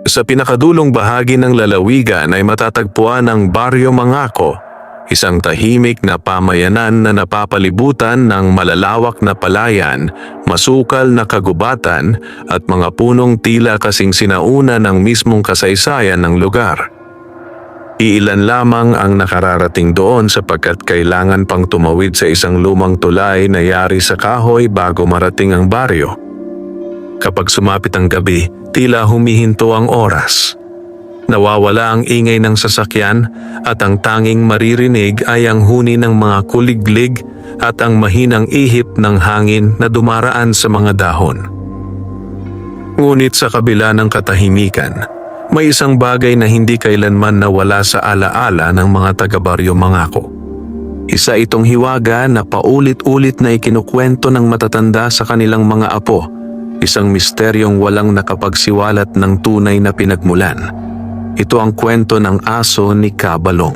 Sa pinakadulong bahagi ng lalawigan ay matatagpuan ang Baryo Mangako, isang tahimik na pamayanan na napapalibutan ng malalawak na palayan, masukal na kagubatan at mga punong tila kasing sinauna ng mismong kasaysayan ng lugar. Iilan lamang ang nakararating doon sapagkat kailangan pang tumawid sa isang lumang tulay na yari sa kahoy bago marating ang baryo. Kapag sumapit ang gabi, tila humihinto ang oras. Nawawala ang ingay ng sasakyan at ang tanging maririnig ay ang huni ng mga kuliglig at ang mahinang ihip ng hangin na dumaraan sa mga dahon. Ngunit sa kabila ng katahimikan, may isang bagay na hindi kailanman nawala sa alaala ng mga taga-Baryo Mangako. Isa itong hiwaga na paulit-ulit na ikinukwento ng matatanda sa kanilang mga apo, isang misteryong walang nakapagsiwalat ng tunay na pinagmulan. Ito ang kwento ng aso ni Kabalong.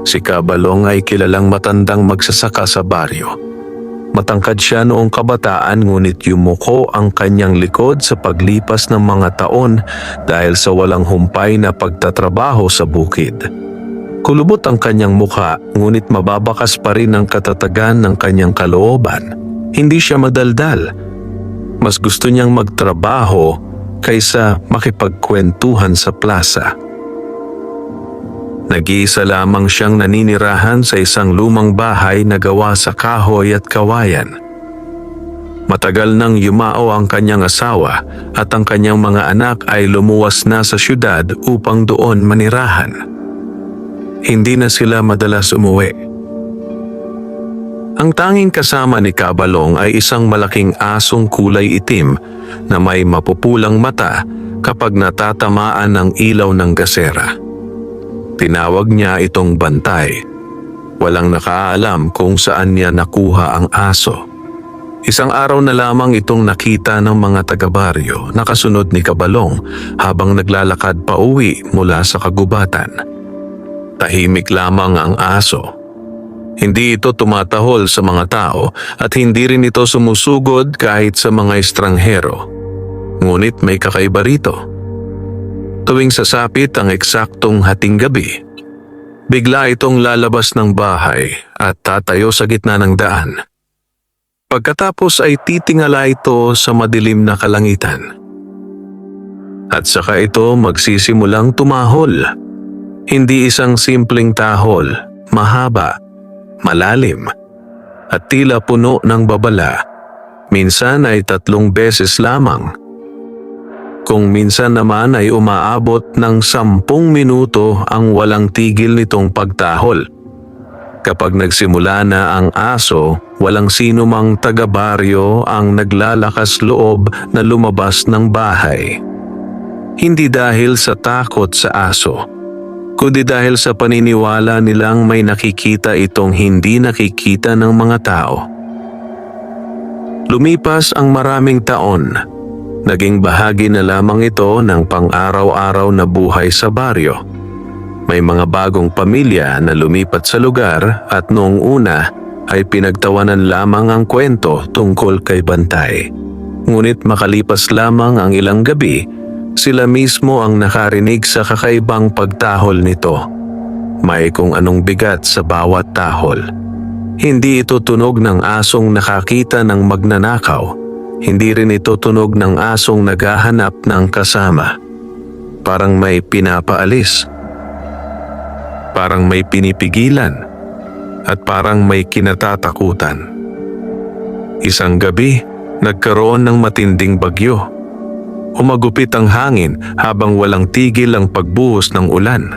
Si Kabalong ay kilalang matandang magsasaka sa baryo. Matangkad siya noong kabataan ngunit yumuko ang kanyang likod sa paglipas ng mga taon dahil sa walang humpay na pagtatrabaho sa bukid. Kulubot ang kanyang mukha ngunit mababakas pa rin ang katatagan ng kanyang kalooban. Hindi siya madaldal. Mas gusto niyang magtrabaho kaysa makipagkwentuhan sa plaza. Nag-iisa lamang siyang naninirahan sa isang lumang bahay na gawa sa kahoy at kawayan. Matagal nang yumao ang kanyang asawa at ang kanyang mga anak ay lumuwas na sa syudad upang doon manirahan. Hindi na sila madalas umuwi. Ang tanging kasama ni Kabalong ay isang malaking asong kulay itim na may mapupulang mata kapag natatamaan ng ilaw ng gasera. Tinawag niya itong Bantay. Walang nakaalam kung saan niya nakuha ang aso. Isang araw na lamang itong nakita ng mga taga-baryo na kasunod ni Kabalong habang naglalakad pa uwi mula sa kagubatan. Tahimik lamang ang aso. Hindi ito tumatahol sa mga tao at hindi rin ito sumusugod kahit sa mga estranghero. Ngunit may kakaiba rito. Tuwing sasapit ang eksaktong hating gabi, bigla itong lalabas ng bahay at tatayo sa gitna ng daan. Pagkatapos ay titingala ito sa madilim na kalangitan. At saka ito magsisimulang tumahol. Hindi isang simpleng tahol, mahaba, malalim, at tila puno ng babala. Minsan ay 3 beses lamang. Kung minsan naman ay umaabot ng 10 minuto ang walang tigil nitong pagtahol. Kapag nagsimula na ang aso, walang sino mang taga-baryo ang naglalakas loob na lumabas ng bahay. Hindi dahil sa takot sa aso, kundi dahil sa paniniwala nilang may nakikita itong hindi nakikita ng mga tao. Lumipas ang maraming taon, naging bahagi na lamang ito ng pang-araw-araw na buhay sa baryo. May mga bagong pamilya na lumipat sa lugar at noong una ay pinagtawanan lamang ang kwento tungkol kay Bantay. Ngunit makalipas lamang ang ilang gabi, sila mismo ang nakarinig sa kakaibang pagtahol nito. May kung anong bigat sa bawat tahol. Hindi ito tunog ng asong nakakita ng magnanakaw. Hindi rin ito tunog ng asong naghahanap ng kasama. Parang may pinapaalis. Parang may pinipigilan. At parang may kinatatakutan. Isang gabi, nagkaroon ng matinding bagyo. Umagupit ang hangin habang walang tigil ang pagbuhos ng ulan.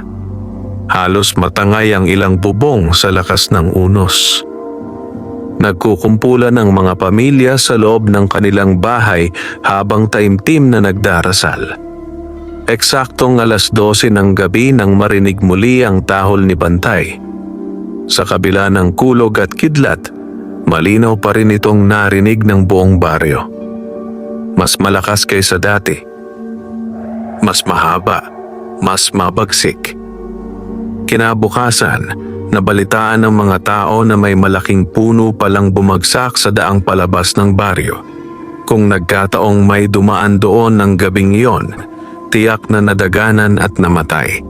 Halos matangay ang ilang bubong sa lakas ng unos. Nagkukumpulan ang mga pamilya sa loob ng kanilang bahay habang taimtim na nagdarasal. Eksaktong 12:00 ng gabi nang marinig muli ang tahol ni Bantay. Sa kabila ng kulog at kidlat, malinaw pa rin itong narinig ng buong baryo. Mas malakas kaysa dati. Mas mahaba, mas mabagsik. Kinabukasan, nabalitaan ng mga tao na may malaking puno palang bumagsak sa daang palabas ng baryo. Kung nagkataong may dumaan doon ng gabing iyon, tiyak na nadaganan at namatay.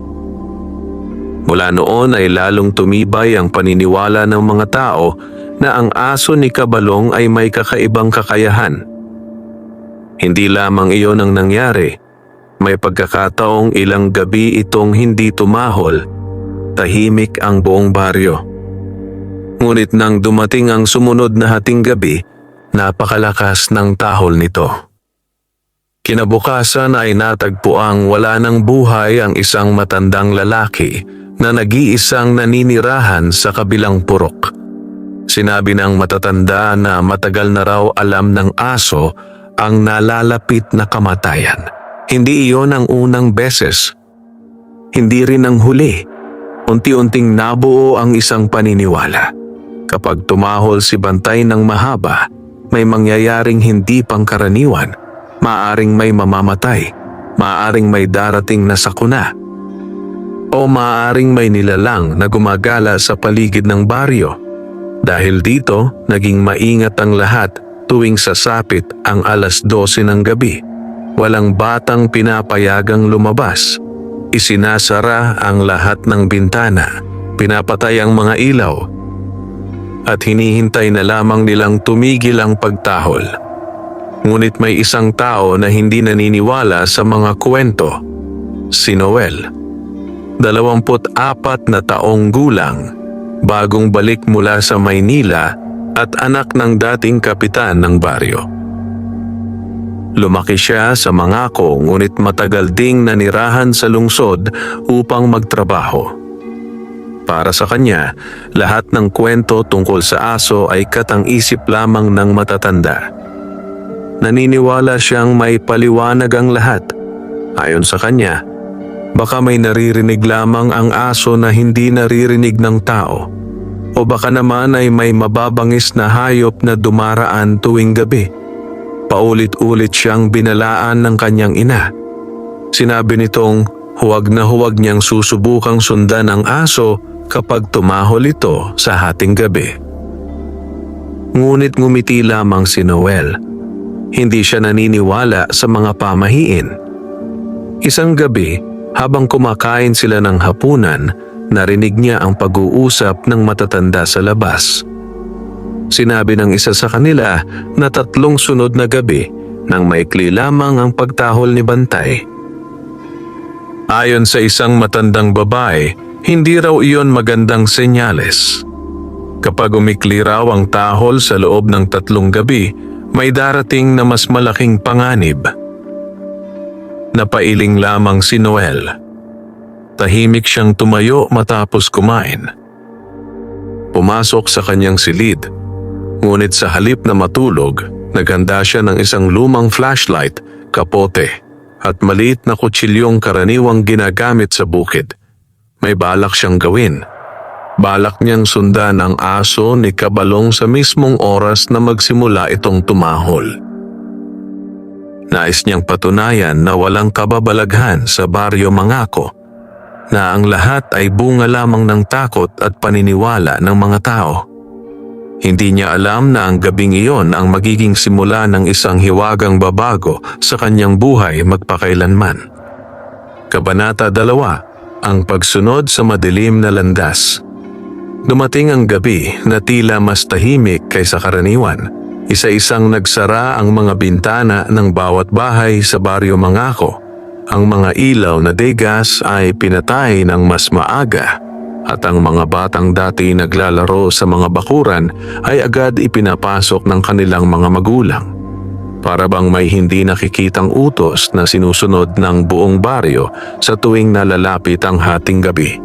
Mula noon ay lalong tumibay ang paniniwala ng mga tao na ang aso ni Kabalong ay may kakaibang kakayahan. Hindi lamang iyon ang nangyari, may pagkakataong ilang gabi itong hindi tumahol, tahimik ang buong baryo. Ngunit nang dumating ang sumunod na hating gabi, napakalakas ng tahol nito. Kinabukasan ay natagpuang wala ng buhay ang isang matandang lalaki na nag-iisang naninirahan sa kabilang purok. Sinabi ng matatanda na matagal na raw alam ng aso ang nalalapit na kamatayan. Hindi iyon ang unang beses. Hindi rin ang huli. Unti-unting nabuo ang isang paniniwala. Kapag tumahol si Bantay ng mahaba, may mangyayaring hindi pangkaraniwan. Maaring may mamamatay, maaring may darating na sakuna, o maaring may nilalang na gumagala sa paligid ng baryo. Dahil dito, naging maingat ang lahat tuwing sasapit ang 12:00 ng gabi. Walang batang pinapayagang lumabas. Isinasara ang lahat ng bintana, pinapatay ang mga ilaw, at hinihintay na lamang nilang tumigil ang pagtahol. Ngunit may isang tao na hindi naniniwala sa mga kwento, si Noel. 24 na taong gulang, bagong balik mula sa Maynila at anak ng dating kapitan ng baryo. Lumaki siya sa Mangako ngunit matagal ding nanirahan sa lungsod upang magtrabaho. Para sa kanya, lahat ng kwento tungkol sa aso ay katang-isip lamang ng matatanda. Naniniwala siyang may paliwanag ang lahat. Ayon sa kanya, baka may naririnig lamang ang aso na hindi naririnig ng tao. O baka naman ay may mababangis na hayop na dumaraan tuwing gabi. Paulit-ulit siyang binalaan ng kanyang ina. Sinabi nitong huwag na huwag niyang susubukang sundan ang aso kapag tumahol ito sa hating gabi. Ngunit ngumiti lamang si Noel. Hindi siya naniniwala sa mga pamahiin. Isang gabi, habang kumakain sila ng hapunan, narinig niya ang pag-uusap ng matatanda sa labas. Sinabi ng isa sa kanila na 3 sunod na gabi nang maikli lamang ang pagtahol ni Bantay. Ayon sa isang matandang babae, hindi raw iyon magandang senyales. Kapag umikli raw ang tahol sa loob ng 3 gabi, may darating na mas malaking panganib. Napailing lamang si Noel. Tahimik siyang tumayo matapos kumain. Pumasok sa kanyang silid, ngunit sa halip na matulog, naghanda siya ng isang lumang flashlight, kapote, at maliit na kutsilyong karaniwang ginagamit sa bukid. May balak siyang gawin. Balak niyang sundan ang aso ni Kabalong sa mismong oras na magsimula itong tumahol. Nais niyang patunayan na walang kababalaghan sa baryo Mangako, na ang lahat ay bunga lamang ng takot at paniniwala ng mga tao. Hindi niya alam na ang gabing iyon ang magiging simula ng isang hiwagang babago sa kanyang buhay magpakailanman. Kabanata 2, ang pagsunod sa madilim na landas. Dumating ang gabi na tila mas tahimik kaysa karaniwan. Isa-isang nagsara ang mga bintana ng bawat bahay sa baryo Mangako. Ang mga ilaw na degas ay pinatay ng mas maaga at ang mga batang dati naglalaro sa mga bakuran ay agad ipinapasok ng kanilang mga magulang. Para bang may hindi nakikitang utos na sinusunod ng buong baryo sa tuwing nalalapit ang hating gabi.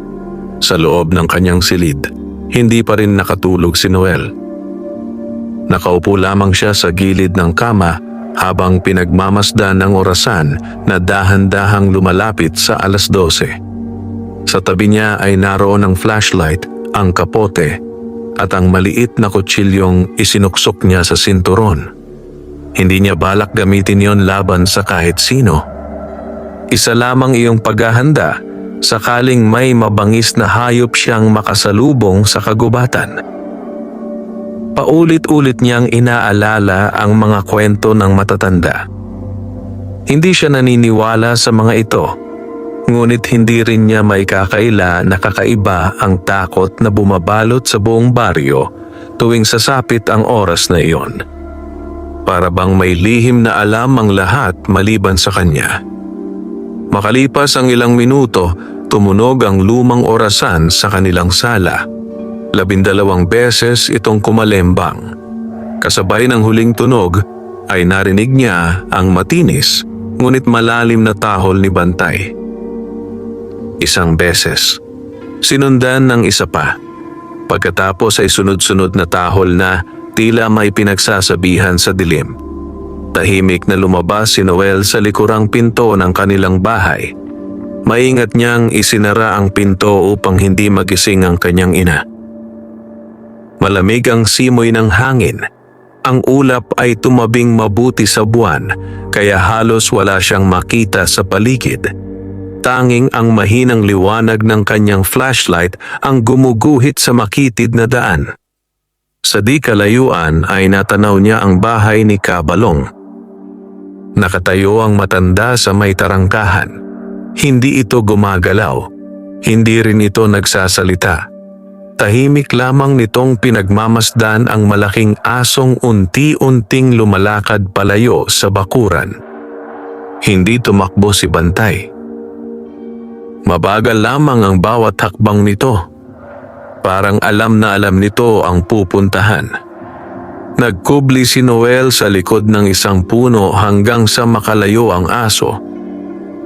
Sa loob ng kanyang silid, hindi pa rin nakatulog si Noel. Nakaupo lamang siya sa gilid ng kama habang pinagmamasdan ng orasan na dahan-dahang lumalapit sa 12:00. Sa tabi niya ay naroon ang flashlight, ang kapote, at ang maliit na kutsilyong isinuksok niya sa sinturon. Hindi niya balak gamitin yon laban sa kahit sino. Isa lamang iyong paghahanda sakaling may mabangis na hayop siyang makasalubong sa kagubatan. Paulit-ulit niyang inaalala ang mga kwento ng matatanda. Hindi siya naniniwala sa mga ito, ngunit hindi rin niya maikakaila na kakaiba ang takot na bumabalot sa buong baryo tuwing sasapit ang oras na iyon. Para bang may lihim na alam ang lahat maliban sa kanya. Makalipas ang ilang minuto, tumunog ang lumang orasan sa kanilang sala. 12 beses itong kumalembang. Kasabay ng huling tunog ay narinig niya ang matinis ngunit malalim na tahol ni Bantay. 1 beses. Sinundan ng isa pa. Pagkatapos ay sunod-sunod na tahol na tila may pinagsasabihan sa dilim. Tahimik na lumabas si Noel sa likurang pinto ng kanilang bahay. Maingat niyang isinara ang pinto upang hindi magising ang kanyang ina. Malamig ang simoy ng hangin. Ang ulap ay tumabing mabuti sa buwan, kaya halos wala siyang makita sa paligid. Tanging ang mahinang liwanag ng kanyang flashlight ang gumuguhit sa makitid na daan. Sa di kalayuan ay natanaw niya ang bahay ni Kabalong. Nakatayo ang matanda sa may tarangkahan. Hindi ito gumagalaw. Hindi rin ito nagsasalita. Tahimik lamang nitong pinagmamasdan ang malaking asong unti-unting lumalakad palayo sa bakuran. Hindi tumakbo si Bantay. Mabagal lamang ang bawat hakbang nito. Parang alam na alam nito ang pupuntahan. Nagkubli si Noel sa likod ng isang puno hanggang sa makalayo ang aso.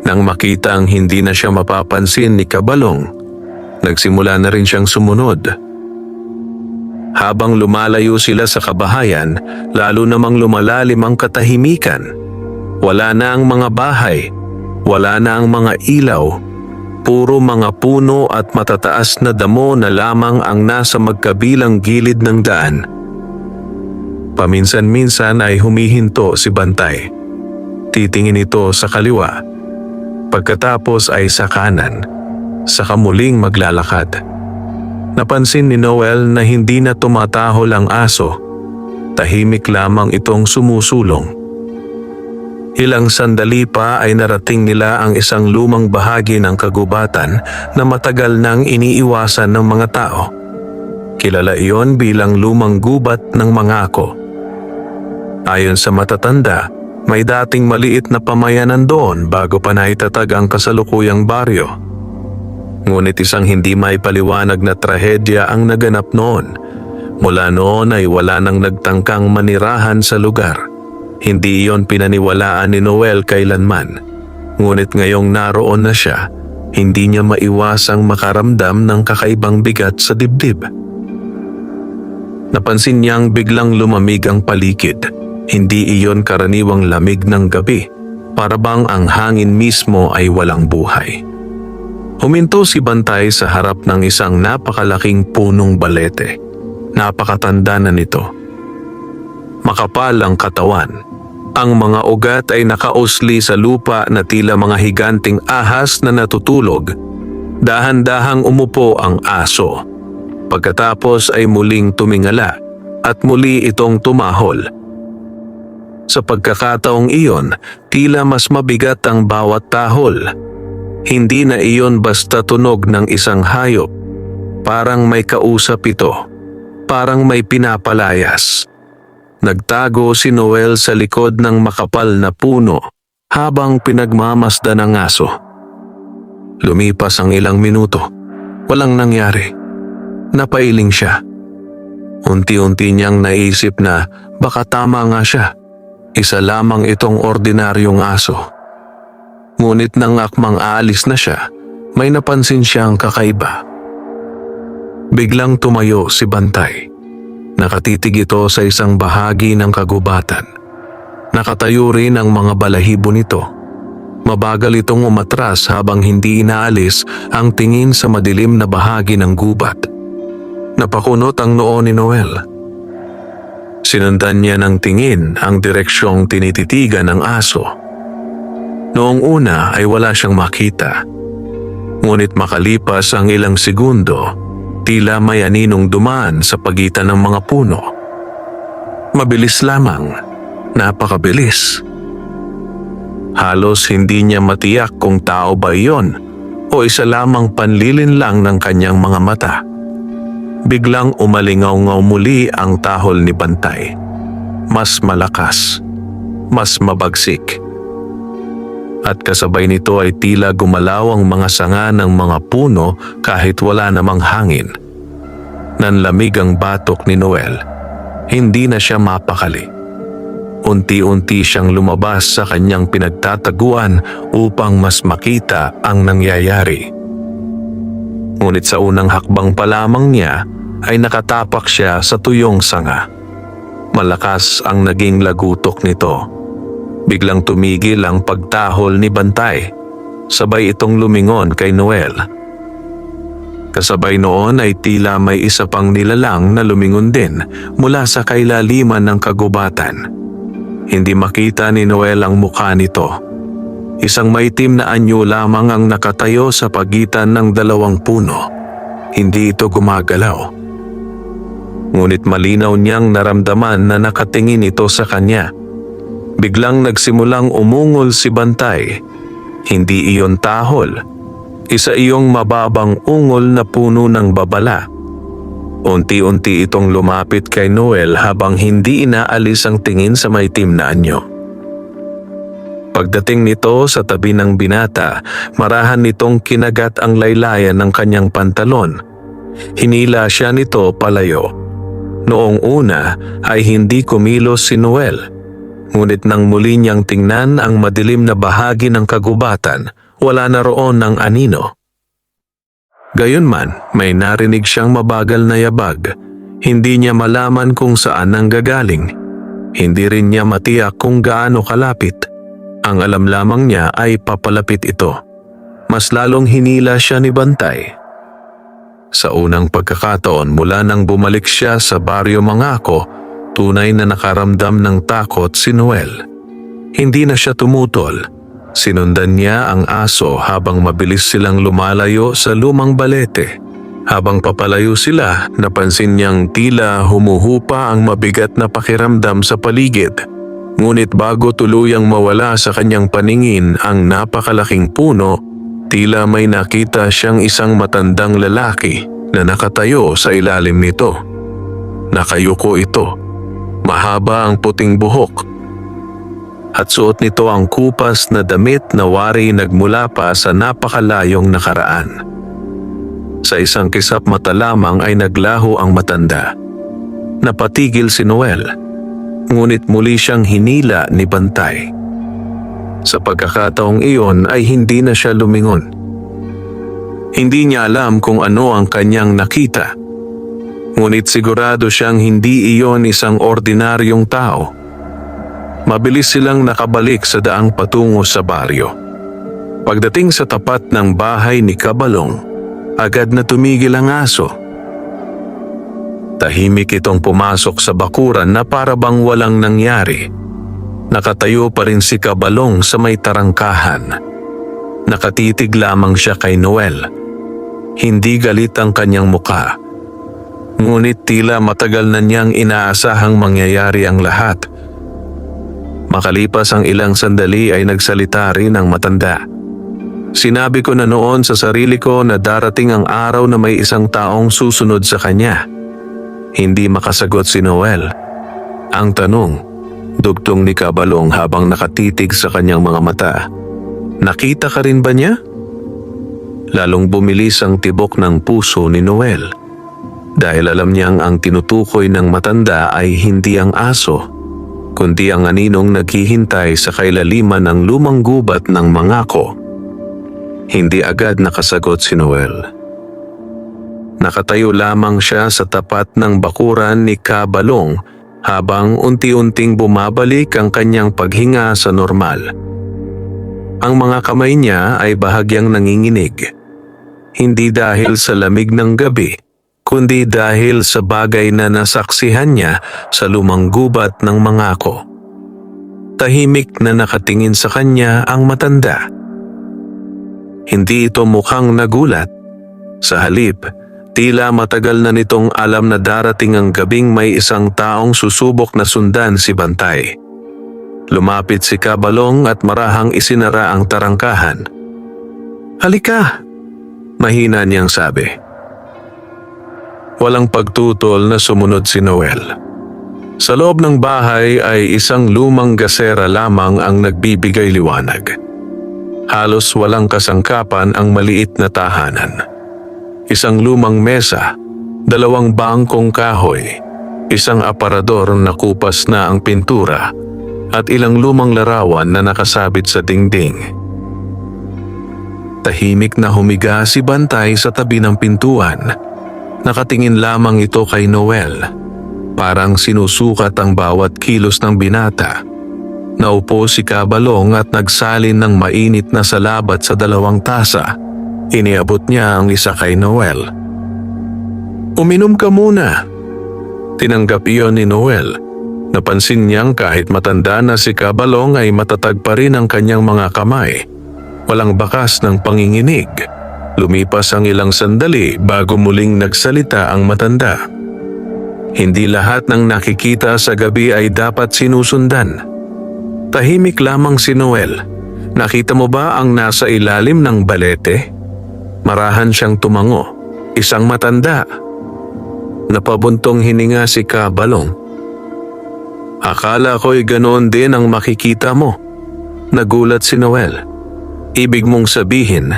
Nang makita ang hindi na siya mapapansin ni Kabalong, nagsimula na rin siyang sumunod. Habang lumalayo sila sa kabahayan, lalo namang lumalalim ang katahimikan. Wala na ang mga bahay, wala na ang mga ilaw, puro mga puno at matataas na damo na lamang ang nasa magkabilang gilid ng daan. Paminsan-minsan ay humihinto si Bantay. Titingin ito sa kaliwa. Pagkatapos ay sa kanan. Saka muling maglalakad. Napansin ni Noel na hindi na tumatahol ang aso. Tahimik lamang itong sumusulong. Ilang sandali pa ay narating nila ang isang lumang bahagi ng kagubatan na matagal nang iniiwasan ng mga tao. Kilala iyon bilang lumang gubat ng Mangako. Ayon sa matatanda, may dating maliit na pamayanan doon bago pa naitatag ang kasalukuyang baryo. Ngunit isang hindi maipaliwanag na trahedya ang naganap noon. Mula noon ay wala nang nagtangkang manirahan sa lugar. Hindi iyon pinaniwalaan ni Noel kailanman. Ngunit ngayong naroon na siya, hindi niya maiwasang makaramdam ng kakaibang bigat sa dibdib. Napansin niyang biglang lumamig ang paligid. Hindi iyon karaniwang lamig ng gabi. Para bang ang hangin mismo ay walang buhay. Huminto si Bantay sa harap ng isang napakalaking punong balete. Napakatanda na nito. Makapal ang katawan. Ang mga ugat ay nakausli sa lupa na tila mga higanting ahas na natutulog. Dahan-dahang umupo ang aso. Pagkatapos ay muling tumingala at muli itong tumahol. Sa pagkakataong iyon, tila mas mabigat ang bawat tahol. Hindi na iyon basta tunog ng isang hayop. Parang may kausap ito. Parang may pinapalayas. Nagtago si Noel sa likod ng makapal na puno habang pinagmamasdan ang aso. Lumipas ang ilang minuto. Walang nangyari. Napailing siya. Unti-unti niyang naisip na baka tama nga siya. Isa lamang itong ordinaryong aso. Ngunit nang akmang aalis na siya, may napansin siyang kakaiba. Biglang tumayo si Bantay. Nakatitig ito sa isang bahagi ng kagubatan. Nakatayo rin ang mga balahibo nito. Mabagal itong umatras habang hindi inaalis ang tingin sa madilim na bahagi ng gubat. Napakunot ang noo ni Noel. Sinundan niya ng tingin ang direksyong tinititigan ng aso. Noong una ay wala siyang makita. Ngunit makalipas ang ilang segundo, tila may aninong dumaan sa pagitan ng mga puno. Mabilis lamang, napakabilis. Halos hindi niya matiyak kung tao ba iyon o isa lamang panlilin lang ng kanyang mga mata. Biglang umalingaw-ngaw muli ang tahol ni Bantay. Mas malakas, mas mabagsik. At kasabay nito ay tila gumalaw ang mga sanga ng mga puno kahit wala namang hangin. Nanlamig ang batok ni Noel. Hindi na siya mapakali. Unti-unti siyang lumabas sa kanyang pinagtataguan upang mas makita ang nangyayari. Ngunit sa unang hakbang pa lamang niya ay nakatapak siya sa tuyong sanga. Malakas ang naging lagutok nito. Biglang tumigil ang pagtahol ni Bantay. Sabay itong lumingon kay Noel. Kasabay noon ay tila may isa pang nilalang na lumingon din mula sa kailaliman ng kagubatan. Hindi makita ni Noel ang mukha nito. Isang maitim na anyo lamang ang nakatayo sa pagitan ng dalawang puno. Hindi ito gumagalaw. Ngunit malinaw niyang naramdaman na nakatingin ito sa kanya. Biglang nagsimulang umungol si Bantay. Hindi iyon tahol. Isa iyong mababang ungol na puno ng babala. Unti-unti itong lumapit kay Noel habang hindi inaalis ang tingin sa maitim na anyo. Pagdating nito sa tabi ng binata, marahan nitong kinagat ang laylayan ng kanyang pantalon. Hinila siya nito palayo. Noong una ay hindi kumilos si Noel. Ngunit nang muli niyang tingnan ang madilim na bahagi ng kagubatan, wala na roon ng anino. Gayunman, may narinig siyang mabagal na yabag. Hindi niya malaman kung saan nanggagaling. Hindi rin niya matiyak kung gaano kalapit. Ang alam lamang niya ay papalapit ito. Mas lalong hinila siya ni Bantay. Sa unang pagkakataon mula nang bumalik siya sa baryo Mangako, tunay na nakaramdam ng takot si Noel. Hindi na siya tumutol. Sinundan niya ang aso habang mabilis silang lumalayo sa lumang balete. Habang papalayo sila, napansin niyang tila humuhupa ang mabigat na pakiramdam sa paligid. Ngunit bago tuluyang mawala sa kanyang paningin ang napakalaking puno, tila may nakita siyang isang matandang lalaki na nakatayo sa ilalim nito. Nakayuko ito. Mahaba ang puting buhok. At suot nito ang kupas na damit na wari nagmula pa sa napakalayong nakaraan. Sa isang kisap mata lamang ay naglaho ang matanda. Napatigil si Noel, ngunit muli siyang hinila ni Bantay. Sa pagkakataong iyon ay hindi na siya lumingon. Hindi niya alam kung ano ang kanyang nakita. Ngunit sigurado siyang hindi iyon isang ordinaryong tao. Mabilis silang nakabalik sa daang patungo sa baryo. Pagdating sa tapat ng bahay ni Kabalong, agad na tumigil ang aso. Tahimik itong pumasok sa bakuran na para bang walang nangyari. Nakatayo pa rin si Kabalong sa may tarangkahan. Nakatitig lamang siya kay Noel. Hindi galit ang kanyang muka. Ngunit tila matagal na niyang inaasahang mangyayari ang lahat. Makalipas ang ilang sandali ay nagsalita rin ang matanda. Sinabi ko na noon sa sarili ko na darating ang araw na may isang taong susunod sa kanya. Hindi makasagot si Noel. Ang tanong, dugtong ni Kabalong habang nakatitig sa kanyang mga mata. Nakita ka rin ba niya? Lalong bumilis ang tibok ng puso ni Noel. Dahil alam niyang ang tinutukoy ng matanda ay hindi ang aso, kundi ang aninong naghihintay sa kailaliman ng lumang gubat ng Mangako. Hindi agad nakasagot si Noel. Nakatayo lamang siya sa tapat ng bakuran ni Kabalong habang unti-unting bumabalik ang kanyang paghinga sa normal. Ang mga kamay niya ay bahagyang nanginginig. Hindi dahil sa lamig ng gabi, kundi dahil sa bagay na nasaksihan niya sa lumang gubat ng Mangako. Tahimik na nakatingin sa kanya ang matanda. Hindi ito mukhang nagulat. Sa halip, tila matagal na nitong alam na darating ang gabing may isang taong susubok na sundan si Bantay. Lumapit si Kabalong at marahang isinara ang tarangkahan. "Halika!" mahina niyang sabi. Walang pagtutol na sumunod si Noel. Sa loob ng bahay ay isang lumang gasera lamang ang nagbibigay liwanag. Halos walang kasangkapan ang maliit na tahanan. Isang lumang mesa, 2 bangkong kahoy, isang aparador na kupas na ang pintura, at ilang lumang larawan na nakasabit sa dingding. Tahimik na humiga si Bantay sa tabi ng pintuan. Nakatingin lamang ito kay Noel. Parang sinusukat ang bawat kilos ng binata. Naupo si Kabalong at nagsalin ng mainit na salabat sa 2 tasa. Iniabot niya ang isa kay Noel. "Uminom ka muna." Tinanggap iyon ni Noel. Napansin niyang kahit matanda na si Kabalong ay matatag pa rin ang kanyang mga kamay. Walang bakas ng panginginig. Lumipas ang ilang sandali bago muling nagsalita ang matanda. "Hindi lahat ng nakikita sa gabi ay dapat sinusundan." Tahimik lamang si Noel. "Nakita mo ba ang nasa ilalim ng balete?" Marahan siyang tumango. Isang matanda. Napabuntong hininga si Kabalong. "Akala ko'y ganoon din ang makikita mo." Nagulat si Noel. "Ibig mong sabihin,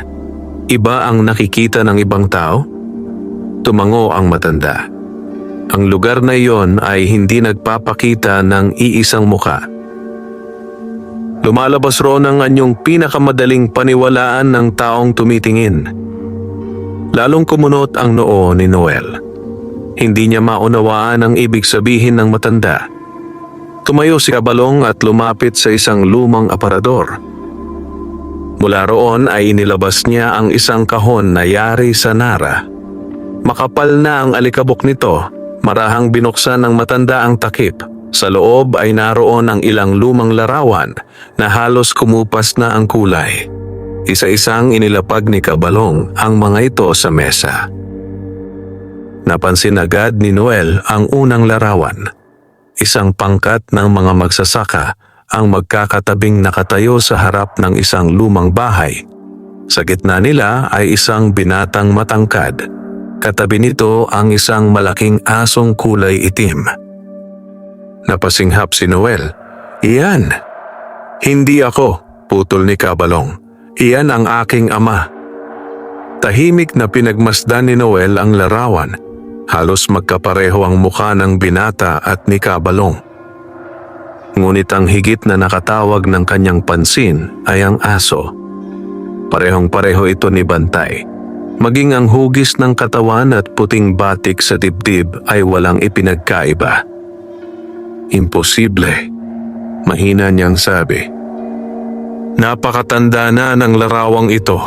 iba ang nakikita ng ibang tao?" Tumango ang matanda. "Ang lugar na iyon ay hindi nagpapakita ng iisang muka. Lumalabas roon ang anyong pinakamadaling paniwalaan ng taong tumitingin." Lalong kumunot ang noo ni Noel. Hindi niya maunawaan ang ibig sabihin ng matanda. Tumayo si Kabalong at lumapit sa isang lumang aparador. Mula roon ay inilabas niya ang isang kahon na yari sa nara. Makapal na ang alikabok nito, marahang binuksan ng matanda ang takip. Sa loob ay naroon ang ilang lumang larawan na halos kumupas na ang kulay. Isa-isang inilapag ni Kabalong ang mga ito sa mesa. Napansin agad ni Noel ang unang larawan. Isang pangkat ng mga magsasaka ang magkakatabing nakatayo sa harap ng isang lumang bahay. Sa gitna nila ay isang binatang matangkad. Katabi nito ang isang malaking asong kulay itim. Napasinghap si Noel. "Iyan!" "Hindi ako," putol ni Kabalong. "Iyan ang aking ama." Tahimik na pinagmasdan ni Noel ang larawan. Halos magkapareho ang mukha ng binata at ni Kabalong. Ngunit ang higit na nakatawag ng kanyang pansin ay ang aso. Parehong-pareho ito ni Bantay. Maging ang hugis ng katawan at puting batik sa dibdib ay walang ipinagkaiba. "Imposible," mahina niyang sabi. "Napakatanda na ng larawang ito.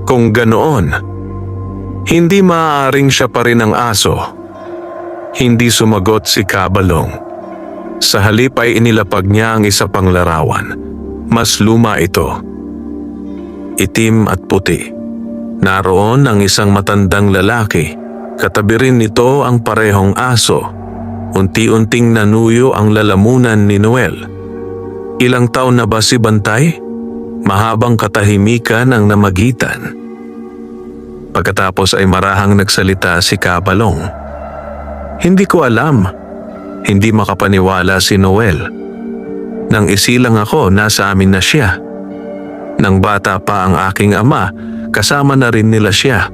Kung ganoon, hindi maaaring siya pa rin ang aso." Hindi sumagot si Kabalong. Sa halip ay inilapag niya ang isa pang larawan. Mas luma ito. Itim at puti. Naroon ang isang matandang lalaki. Katabi rin nito ang parehong aso. Unti-unting nanuyo ang lalamunan ni Noel. Ilang taon na ba si Bantay? Mahabang katahimikan ang namagitan. Pagkatapos ay marahang nagsalita si Kabalong. "Hindi ko alam." Hindi makapaniwala si Noel. "Nang isilang ako, nasa amin na siya. Nang bata pa ang aking ama, kasama na rin nila siya.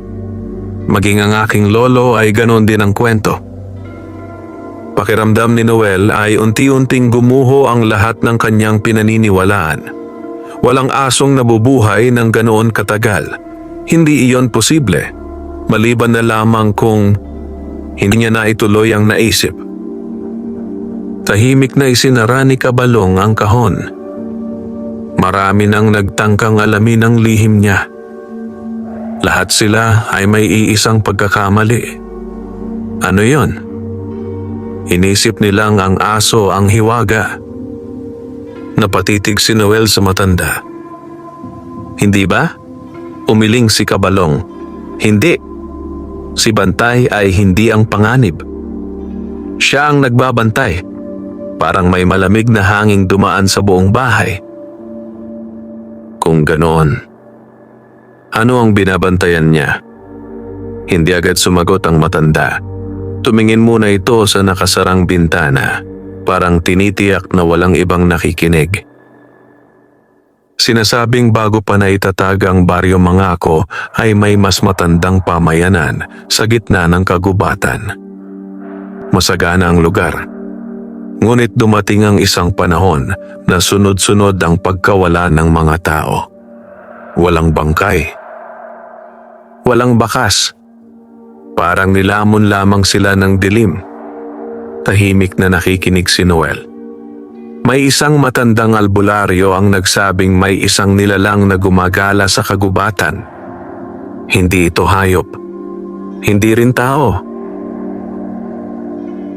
Maging ang aking lolo ay ganon din ang kwento." Pakiramdam ni Noel ay unti-unting gumuho ang lahat ng kanyang pinaniniwalaan. Walang asong nabubuhay ng ganoon katagal. Hindi iyon posible, maliban na lamang kung hindi niya naituloy ang naisip. Tahimik na isinara ni Kabalong ang kahon. Marami nang nagtangkang alamin ang lihim niya. Lahat sila ay may iisang pagkakamali. Ano yon? Inisip nilang ang aso ang hiwaga. Napatitig si Noel sa matanda. "Hindi ba?" Umiling si Kabalong. "Hindi. Si Bantay ay hindi ang panganib. Siya ang nagbabantay. Parang may malamig na hanging dumaan sa buong bahay. Kung ganoon, ano ang binabantayan niya? Hindi agad sumagot ang matanda. Tumingin muna ito sa nakasarang bintana, parang tinitiyak na walang ibang nakikinig. Sinasabing bago pa naitatag ang Baryo Mangako ay may mas matandang pamayanan sa gitna ng kagubatan. Masagana ang lugar. Ngunit dumating ang isang panahon na sunod-sunod ang pagkawala ng mga tao. Walang bangkay. Walang bakas. Parang nilamon lamang sila ng dilim. Tahimik na nakikinig si Noel. May isang matandang albularyo ang nagsabing may isang nilalang na gumagala sa kagubatan. Hindi ito hayop. Hindi rin tao.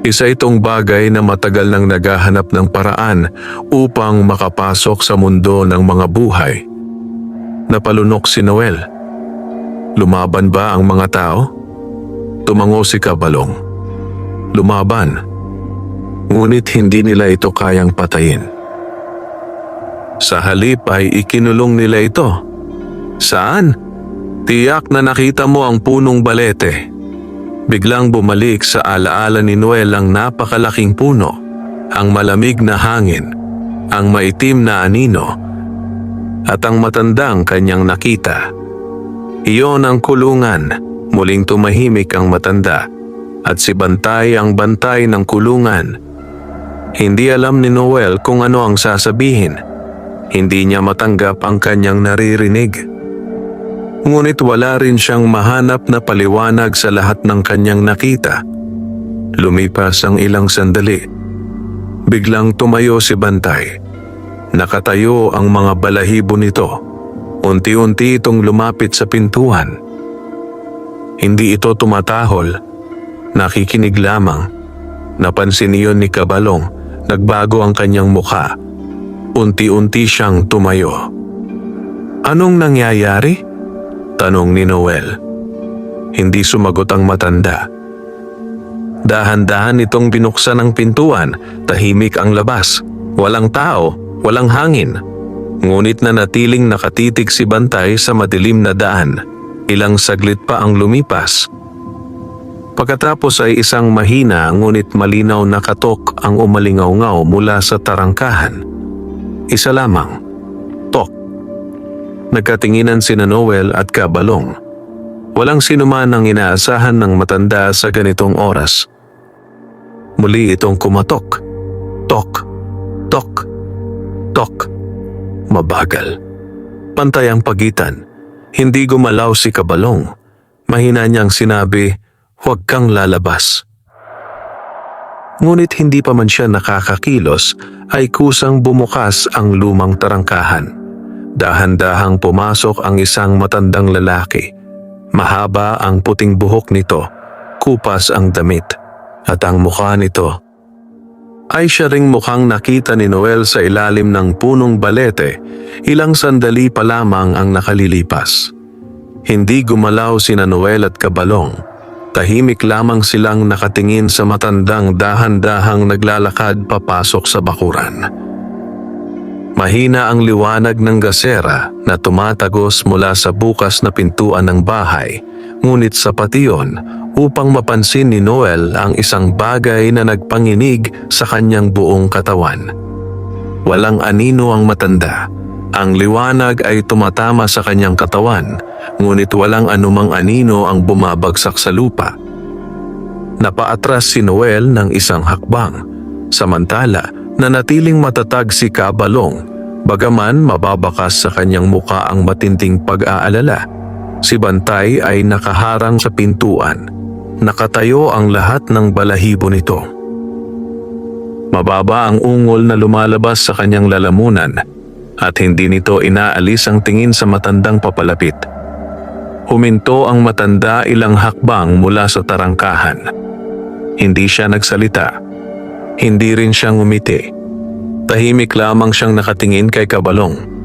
Isa itong bagay na matagal nang naghahanap ng paraan upang makapasok sa mundo ng mga buhay. Napalunok si Noel. Lumaban ba ang mga tao? Tumango si Kabalong. Lumaban. Ngunit hindi nila ito kayang patayin. Sa halip ay ikinulong nila ito. Saan? Tiyak na nakita mo ang punong balete. Biglang bumalik sa alaala ni Noel ang napakalaking puno, ang malamig na hangin, ang maitim na anino, at ang matandang kanyang nakita. Iyon ang kulungan. Muling tumahimik ang matanda at si Bantay ang bantay ng kulungan. Hindi alam ni Noel kung ano ang sasabihin. Hindi niya matanggap ang kanyang naririnig. Ngunit wala rin siyang mahanap na paliwanag sa lahat ng kanyang nakita. Lumipas ang ilang sandali. Biglang tumayo si Bantay. Nakatayo ang mga balahibo nito. Unti-unti itong lumapit sa pintuan. Hindi ito tumatahol. Nakikinig lamang. Napansin niyon ni Kabalong. Nagbago ang kanyang mukha. Unti-unti siyang tumayo. Anong nangyayari? Tanong ni Noel. Hindi sumagot ang matanda. Dahan-dahan itong binuksan ang pintuan. Tahimik ang labas. Walang tao, walang hangin. Ngunit nanatiling nakatitig si Bantay sa madilim na daan. Ilang saglit pa ang lumipas. Pagkatapos ay isang mahina ngunit malinaw na katok ang umalingaw-ngaw mula sa tarangkahan. Isa lamang. Tok. Nagkatinginan sina Noel at Kabalong. Walang sinuman ang inaasahan ng matanda sa ganitong oras. Muli itong kumatok. Tok. Tok. Tok. Mabagal. Pantay ang pagitan. Hindi gumalaw si Kabalong. Mahina niyang sinabi, "Huwag kang lalabas." Ngunit hindi pa man siya nakakakilos ay kusang bumukas ang lumang tarangkahan. Dahan-dahang pumasok ang isang matandang lalaki. Mahaba ang puting buhok nito, kupas ang damit, at ang mukha nito ay siya ring mukhang nakita ni Noel sa ilalim ng punong balete. Ilang sandali pa lamang ang nakalilipas. Hindi gumalaw sina Noel at Kabalong. Tahimik lamang silang nakatingin sa matandang dahan-dahang naglalakad papasok sa bakuran. Mahina ang liwanag ng gasera na tumatagos mula sa bukas na pintuan ng bahay, ngunit sapat iyon upang mapansin ni Noel ang isang bagay na nagpanginig sa kanyang buong katawan. Walang anino ang matanda. Ang liwanag ay tumatama sa kanyang katawan, ngunit walang anumang anino ang bumabagsak sa lupa. Napaatras si Noel ng isang hakbang, samantala nanatiling matatag si Kabalong, bagaman mababakas sa kanyang muka ang matinding pag-aalala. Si Bantay ay nakaharang sa pintuan. Nakatayo ang lahat ng balahibo nito. Mababa ang ungol na lumalabas sa kanyang lalamunan at hindi nito inaalis ang tingin sa matandang papalapit. Huminto ang matanda ilang hakbang mula sa tarangkahan. Hindi siya nagsalita. Hindi rin siya ngumiti. Tahimik lamang siyang nakatingin kay Kabalong.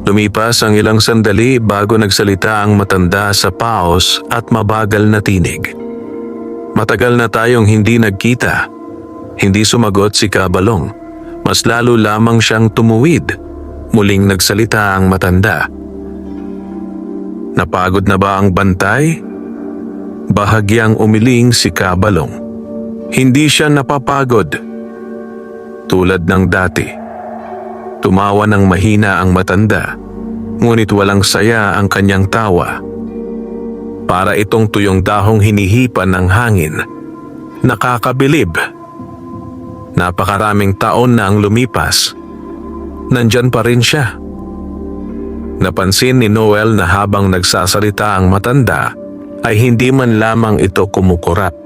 Lumipas ang ilang sandali bago nagsalita ang matanda sa paos at mabagal na tinig. "Matagal na tayong hindi nagkita. Hindi sumagot si Kabalong. Mas lalo lamang siyang tumuwid. Muling nagsalita ang matanda. Napagod na ba ang bantay? Bahagyang umiling si Kabalong. Hindi siya napapagod. Tulad ng dati. Tumawa ng mahina ang matanda, ngunit walang saya ang kanyang tawa. Para itong tuyong dahong hinihipan ng hangin. Nakakabilib. Napakaraming taon na ang lumipas. Nandyan pa rin siya. Napansin ni Noel na habang nagsasalita ang matanda ay hindi man lamang ito kumukurap.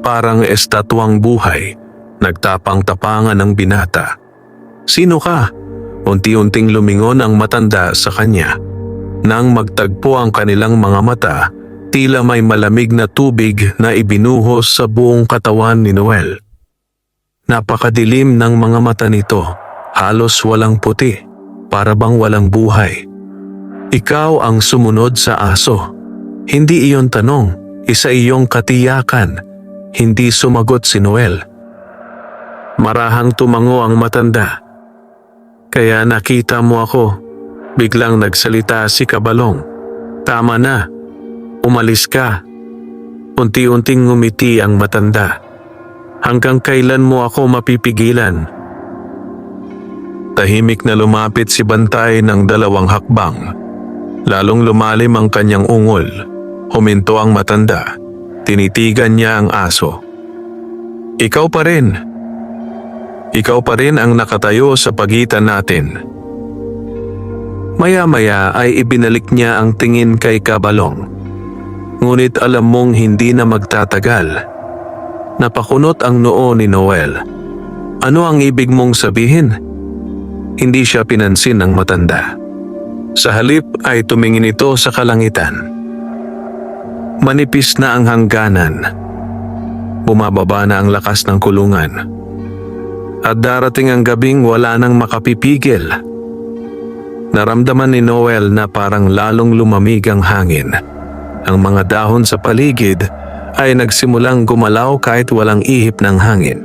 Parang estatwang buhay, nagtapang-tapangan ng binata. Sino ka? Unti-unting lumingon ang matanda sa kanya. Nang magtagpo ang kanilang mga mata, tila may malamig na tubig na ibinuhos sa buong katawan ni Noel. Napakadilim ng mga mata nito, halos walang puti, para bang walang buhay. Ikaw ang sumunod sa aso. Hindi iyon tanong, isa iyong katiyakan. Hindi sumagot si Noel. Marahang tumango ang matanda. Kaya nakita mo ako. Biglang nagsalita si Kabalong. Tama na. Umalis ka. Unti-unting ngumiti ang matanda. Hanggang kailan mo ako mapipigilan? Tahimik na lumapit si Bantay ng 2 hakbang. Lalong lumalim ang kanyang ungol. Huminto ang matanda. Tinitigan niya ang aso. Ikaw pa rin. Ikaw pa rin ang nakatayo sa pagitan natin. Maya-maya ay ibinalik niya ang tingin kay Kabalong. Ngunit alam mong hindi na magtatagal. Napakunot ang noo ni Noel. Ano ang ibig mong sabihin? Hindi siya pinansin ng matanda. Sa halip ay tumingin ito sa kalangitan. Manipis na ang hangganan. Bumababa na ang lakas ng kulungan. At darating ang gabing wala nang makapipigil. Naramdaman ni Noel na parang lalong lumamig ang hangin. Ang mga dahon sa paligid ay nagsimulang gumalaw kahit walang ihip ng hangin.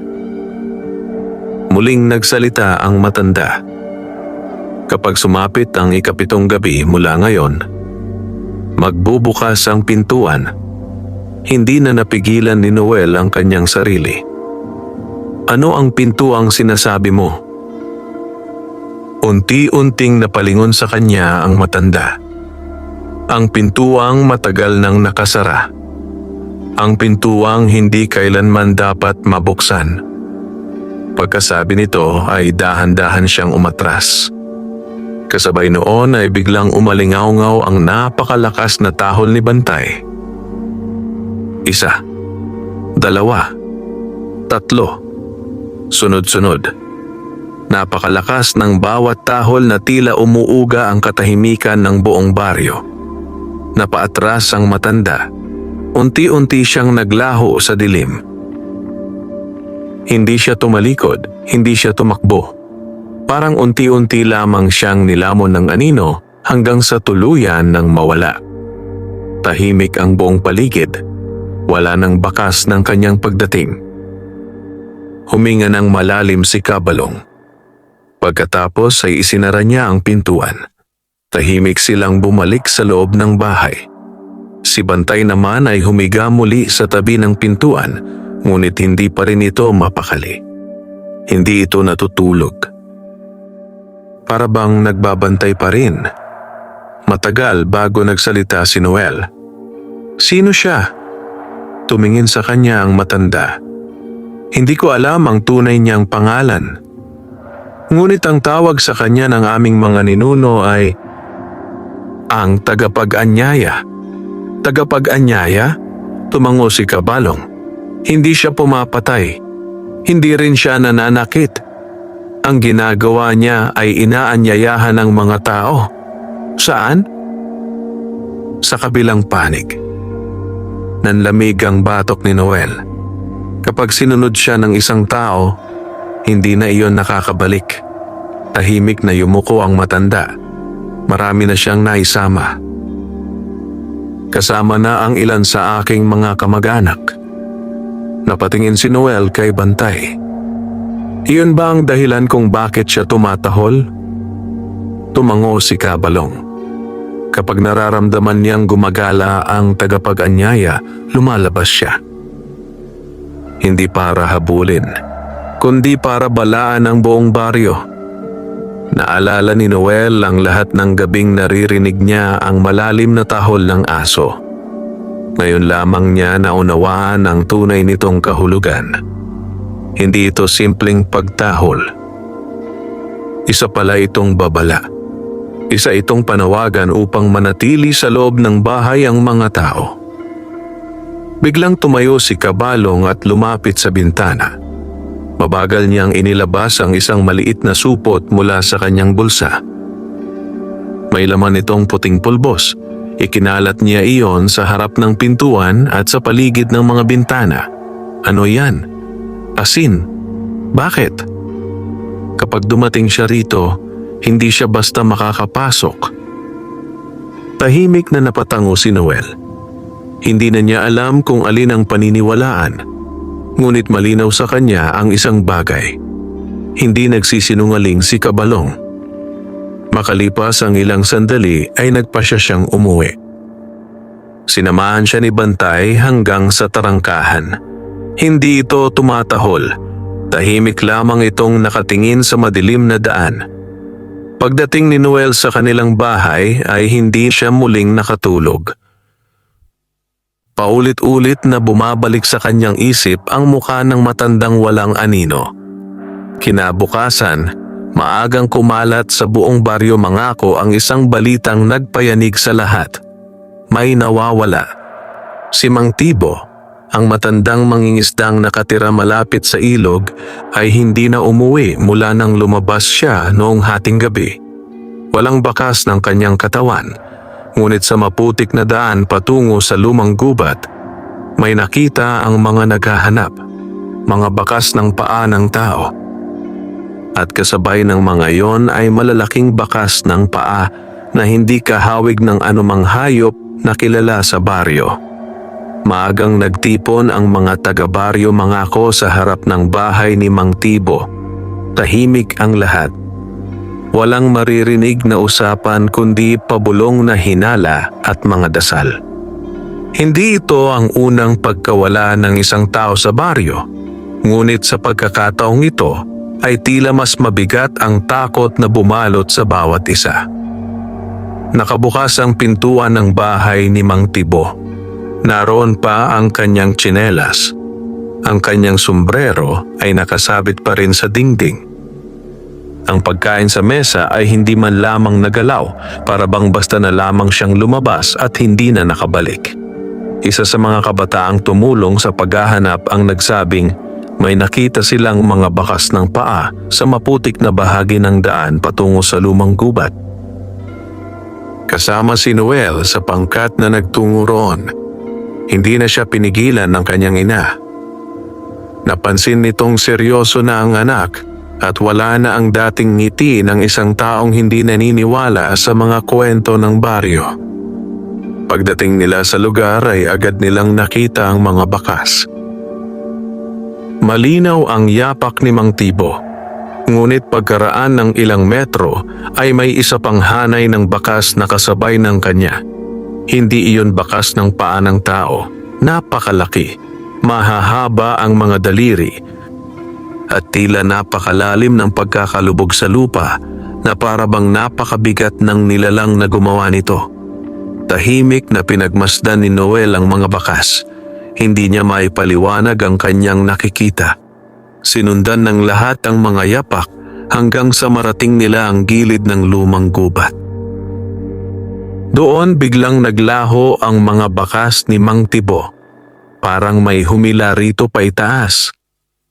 Muling nagsalita ang matanda. Kapag sumapit ang 7 gabi mula ngayon, magbubukas ang pintuan. Hindi na napigilan ni Noel ang kanyang sarili. Ano ang pintuang sinasabi mo? Unti-unting napalingon sa kanya ang matanda. Ang pintuang matagal nang nakasara. Ang pintuang hindi kailanman dapat mabuksan. Pagkasabi nito ay dahan-dahan siyang umatras. Kasabay noon ay biglang umalingaw-ngaw ang napakalakas na tahol ni Bantay. 1, 2, 3. Sunod-sunod. Napakalakas ng bawat tahol na tila umuuga ang katahimikan ng buong baryo. Napaatras ang matanda. Unti-unti siyang naglaho sa dilim. Hindi siya tumalikod, hindi siya tumakbo. Parang unti-unti lamang siyang nilamon ng anino hanggang sa tuluyan ng mawala. Tahimik ang buong paligid. Wala nang bakas ng kanyang pagdating. Huminga ng malalim si Kabalong. Pagkatapos ay isinara niya ang pintuan. Tahimik silang bumalik sa loob ng bahay. Si Bantay naman ay humiga muli sa tabi ng pintuan, ngunit hindi pa rin ito mapakali. Hindi ito natutulog. Para bang nagbabantay pa rin. Matagal bago nagsalita si Noel. Sino siya? Tumingin sa kanya ang matanda. Hindi ko alam ang tunay niyang pangalan. Ngunit ang tawag sa kanya ng aming mga ninuno ay ang tagapag-anyaya. Tagapag-anyaya? Tumango si Kabalong. Hindi siya pumapatay. Hindi rin siya nananakit. Ang ginagawa niya ay inaanyayahan ng mga tao. Saan? Sa kabilang panig. Nanlamig ang batok ni Noel. Kapag sinunod siya ng isang tao, hindi na iyon nakakabalik. Tahimik na yumuko ang matanda. Marami na siyang naisama. Kasama na ang ilan sa aking mga kamag-anak. Napatingin si Noel kay Bantay. Iyon ba ang dahilan kung bakit siya tumatahol? Tumango si Kabalong. Kapag nararamdaman niyang gumagala ang tagapag-anyaya, lumalabas siya. Hindi para habulin, kundi para balaan ang buong baryo. Naalala ni Noel ang lahat ng gabing naririnig niya ang malalim na tahol ng aso. Ngayon lamang niya naunawaan ang tunay nitong kahulugan. Hindi ito simpleng pagtahol. Isa pala itong babala. Isa itong panawagan upang manatili sa loob ng bahay ang mga tao. Biglang tumayo si Kabalong at lumapit sa bintana. Mabagal niyang inilabas ang isang maliit na supot mula sa kanyang bulsa. May laman itong puting pulbos. Ikinalat niya iyon sa harap ng pintuan at sa paligid ng mga bintana. Ano yan? Asin. Bakit? Kapag dumating siya rito, hindi siya basta makakapasok. Tahimik na napatango si Noel. Hindi na niya alam kung alin ang paniniwalaan. Ngunit malinaw sa kanya ang isang bagay. Hindi nagsisinungaling si Kabalong. Makalipas ang ilang sandali ay nagpasya siyang umuwi. Sinamahan siya ni Bantay hanggang sa tarangkahan. Hindi ito tumatahol. Tahimik lamang itong nakatingin sa madilim na daan. Pagdating ni Noel sa kanilang bahay ay hindi siya muling nakatulog. Paulit-ulit na bumabalik sa kanyang isip ang mukha ng matandang walang anino. Kinabukasan, maagang kumalat sa buong baryo Mangako ang isang balitang nagpayanig sa lahat. May nawawala. Si Mang Tibo, ang matandang mangingisdang nakatira malapit sa ilog, ay hindi na umuwi mula nang lumabas siya noong hating gabi. Walang bakas ng kanyang katawan, ngunit sa maputik na daan patungo sa lumang gubat, may nakita ang mga naghahanap, mga bakas ng paa ng tao. At kasabay ng mga yon ay malalaking bakas ng paa na hindi kahawig ng anumang hayop na kilala sa baryo. Maagang nagtipon ang mga taga-baryo Mangako sa harap ng bahay ni Mang Tibo. Tahimik ang lahat. Walang maririnig na usapan kundi pabulong na hinala at mga dasal. Hindi ito ang unang pagkawala ng isang tao sa baryo, ngunit sa pagkakataong ito ay tila mas mabigat ang takot na bumalot sa bawat isa. Nakabukas ang pintuan ng bahay ni Mang Tibo. Naroon pa ang kanyang tsinelas. Ang kanyang sombrero ay nakasabit pa rin sa dingding. Ang pagkain sa mesa ay hindi man lamang nagalaw, para bang basta na lamang siyang lumabas at hindi na nakabalik. Isa sa mga kabataang tumulong sa paghahanap ang nagsabing may nakita silang mga bakas ng paa sa maputik na bahagi ng daan patungo sa lumang gubat. Kasama si Noel sa pangkat na nagtungo roon. Hindi na siya pinigilan ng kanyang ina. Napansin nitong seryoso na ang anak at wala na ang dating ngiti ng isang taong hindi naniniwala sa mga kwento ng baryo. Pagdating nila sa lugar ay agad nilang nakita ang mga bakas. Malinaw ang yapak ni Mang Tibo, ngunit pagkaraan ng ilang metro ay may isa pang hanay ng bakas na kasabay ng kanya. Hindi iyon bakas ng paa ng tao, napakalaki, mahahaba ang mga daliri, at tila napakalalim ng pagkakalubog sa lupa na parabang napakabigat ng nilalang na gumawa nito. Tahimik na pinagmasdan ni Noel ang mga bakas. Hindi niya maipaliwanag ang kanyang nakikita. Sinundan ng lahat ang mga yapak hanggang sa marating nila ang gilid ng lumang gubat. Doon biglang naglaho ang mga bakas ni Mang Tibo. Parang may humila rito pa itaas.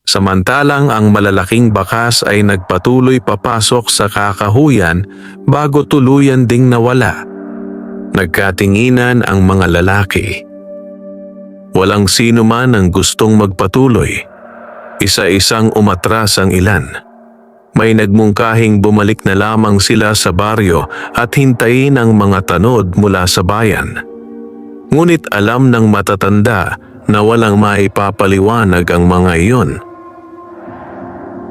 Samantalang ang malalaking bakas ay nagpatuloy papasok sa kakahuyan bago tuluyan ding nawala. Nagkatinginan ang mga lalaki. Walang sino man ang gustong magpatuloy. Isa-isang umatras ang ilan. May nagmungkahing bumalik na lamang sila sa baryo at hintayin ang mga tanod mula sa bayan. Ngunit alam ng matatanda na walang maipapaliwanag ang mga iyon.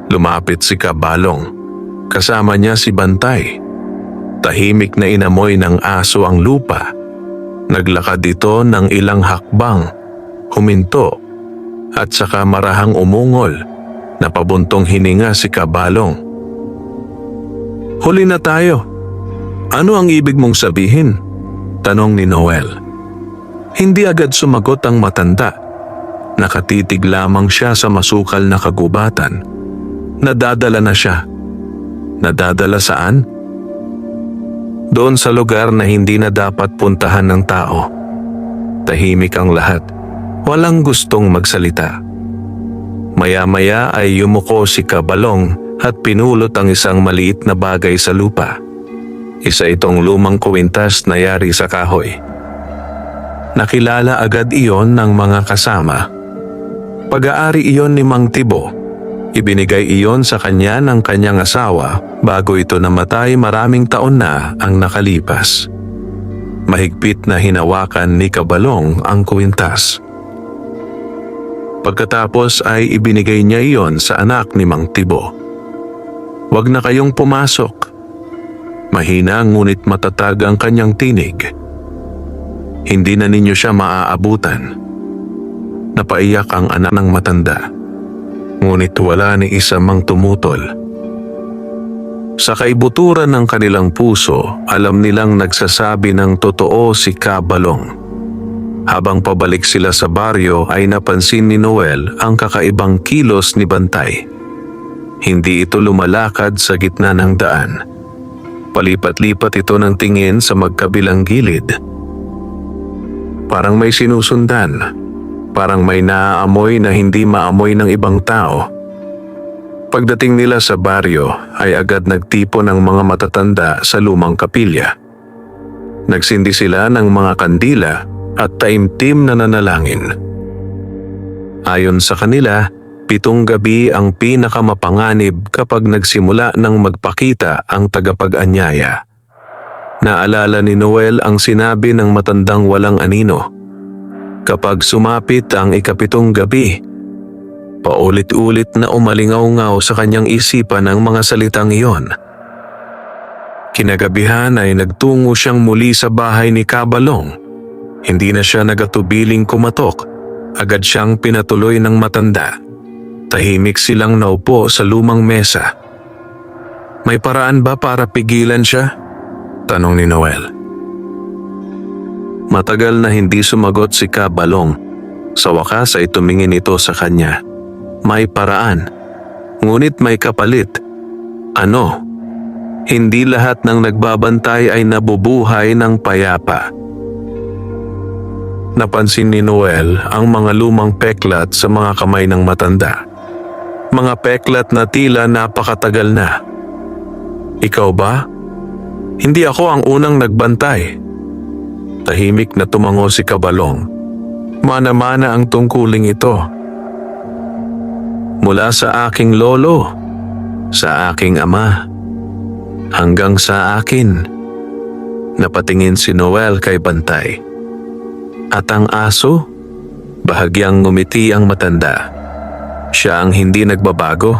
Lumapit si Kabalong. Kasama niya si Bantay. Tahimik na inamoy ng aso ang lupa. Naglakad ito ng ilang hakbang, huminto, at saka marahang umungol. Napabuntong hininga si Kabalong. "Huli na tayo. Ano ang ibig mong sabihin?" tanong ni Noel. Hindi agad sumagot ang matanda. Nakatitig lamang siya sa masukal na kagubatan. Nadadala na siya. Nadadala saan? Doon sa lugar na hindi na dapat puntahan ng tao. Tahimik ang lahat. Walang gustong magsalita. Maya-maya ay yumuko si Kabalong at pinulot ang isang maliit na bagay sa lupa. Isa itong lumang kwintas na yari sa kahoy. Nakilala agad iyon ng mga kasama. Pag-aari iyon ni Mang Tibo. Ibinigay iyon sa kanya ng kanyang asawa bago ito namatay maraming taon na ang nakalipas. Mahigpit na hinawakan ni Kabalong ang kwintas. Pagkatapos ay ibinigay niya iyon sa anak ni Mang Tibo. "Huwag na kayong pumasok." Mahina ngunit matatag ang kanyang tinig. "Hindi na ninyo siya maaabutan." Napaiyak ang anak ng matanda. Ngunit wala ni isa mang tumutol. Sa kaibuturan ng kanilang puso, alam nilang nagsasabi ng totoo si Kabalong. Habang pabalik sila sa baryo ay napansin ni Noel ang kakaibang kilos ni Bantay. Hindi ito lumalakad sa gitna ng daan. Palipat-lipat ito ng tingin sa magkabilang gilid. Parang may sinusundan. Parang may naaamoy na hindi maamoy ng ibang tao. Pagdating nila sa baryo ay agad nagtipon ng mga matatanda sa lumang kapilya. Nagsindi sila ng mga kandila at taimtim na nanalangin. Ayon sa kanila, 7 gabi ang pinakamapanganib kapag nagsimula ng magpakita ang tagapag-anyaya. Naalala ni Noel ang sinabi ng matandang walang anino. Kapag sumapit ang 7 gabi, paulit-ulit na umalingaw-ngaw sa kanyang isipan ang mga salitang iyon. Kinagabihan ay nagtungo siyang muli sa bahay ni Kabalong. Hindi na siya nagatubiling kumatok. Agad siyang pinatuloy ng matanda. Tahimik silang naupo sa lumang mesa. "May paraan ba para pigilan siya?" tanong ni Noel. Matagal na hindi sumagot si Kabalong. Sa wakas ay tumingin ito sa kanya. May paraan. Ngunit may kapalit. Ano? Hindi lahat ng nagbabantay ay nabubuhay ng payapa. Napansin ni Noel ang mga lumang peklat sa mga kamay ng matanda. Mga peklat na tila napakatagal na. "Ikaw ba?" "Hindi ako ang unang nagbantay." Tahimik na tumango si Kabalong. Mana-mana ang tungkuling ito. "Mula sa aking lolo, sa aking ama, hanggang sa akin." Napatingin si Noel kay Bantay. "At ang aso?" Bahagyang ngumiti ang matanda. "Siya ang hindi nagbabago."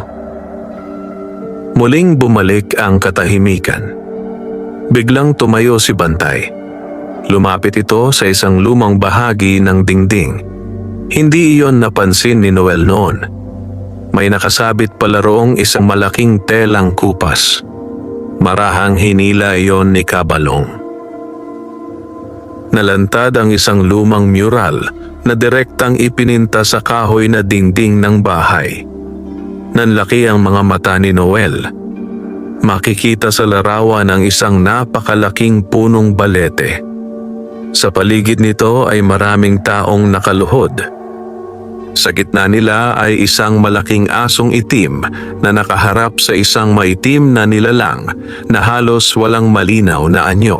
Muling bumalik ang katahimikan. Biglang tumayo si Bantay. Lumapit ito sa isang lumang bahagi ng dingding. Hindi iyon napansin ni Noel noon. May nakasabit pala roong isang malaking telang kupas. Marahang hinila iyon ni Kabalong. Nalantad ang isang lumang mural na direktang ipininta sa kahoy na dingding ng bahay. Nanlaki ang mga mata ni Noel. Makikita sa larawan ang isang napakalaking punong balete. Sa paligid nito ay maraming taong nakaluhod. Sa gitna nila ay isang malaking asong itim na nakaharap sa isang maitim na nilalang na halos walang malinaw na anyo.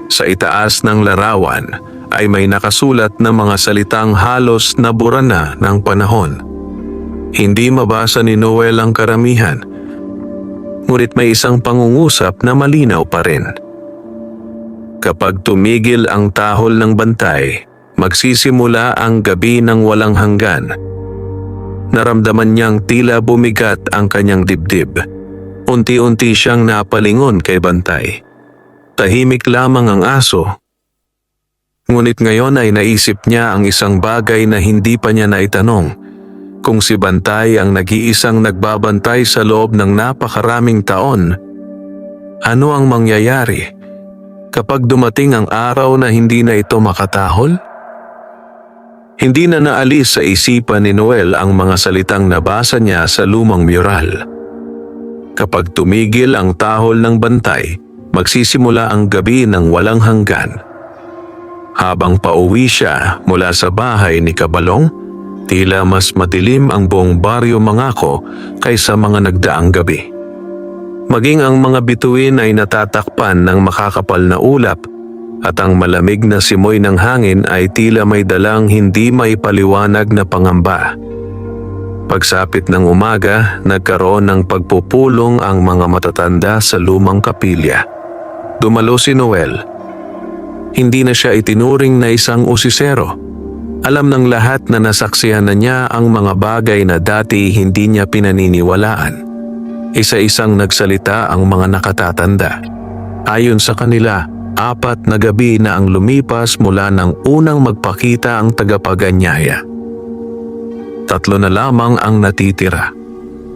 Sa itaas ng larawan ay may nakasulat na mga salitang halos nabura na ng panahon. Hindi mabasa ni Noel ang karamihan, ngunit may isang pangungusap na malinaw pa rin. Kapag tumigil ang tahol ng bantay, magsisimula ang gabi ng walang hanggan. Naramdaman niyang tila bumigat ang kanyang dibdib. Unti-unti siyang napalingon kay Bantay. Tahimik lamang ang aso. Ngunit ngayon ay naisip niya ang isang bagay na hindi pa niya naitanong. Kung si Bantay ang nag-iisang nagbabantay sa loob ng napakaraming taon, ano ang mangyayari kapag dumating ang araw na hindi na ito makatahol? Hindi na naalis sa isipan ni Noel ang mga salitang nabasa niya sa lumang mural. Kapag tumigil ang tahol ng bantay, magsisimula ang gabi ng walang hanggan. Habang pauwi siya mula sa bahay ni Kabalong, tila mas madilim ang buong baryo Mangako kaysa mga nagdaang gabi. Maging ang mga bituin ay natatakpan ng makakapal na ulap at ang malamig na simoy ng hangin ay tila may dalang hindi maipaliwanag na pangamba. Pagsapit ng umaga, nagkaroon ng pagpupulong ang mga matatanda sa lumang kapilya. Dumalo si Noel. Hindi na siya itinuring na isang usisero. Alam ng lahat na nasaksihan na niya ang mga bagay na dati hindi niya pinaniniwalaan. Isa-isang nagsalita ang mga nakatatanda. Ayon sa kanila, 4 na gabi na ang lumipas mula nang unang magpakita ang tagapaganyaya. 3 na lamang ang natitira.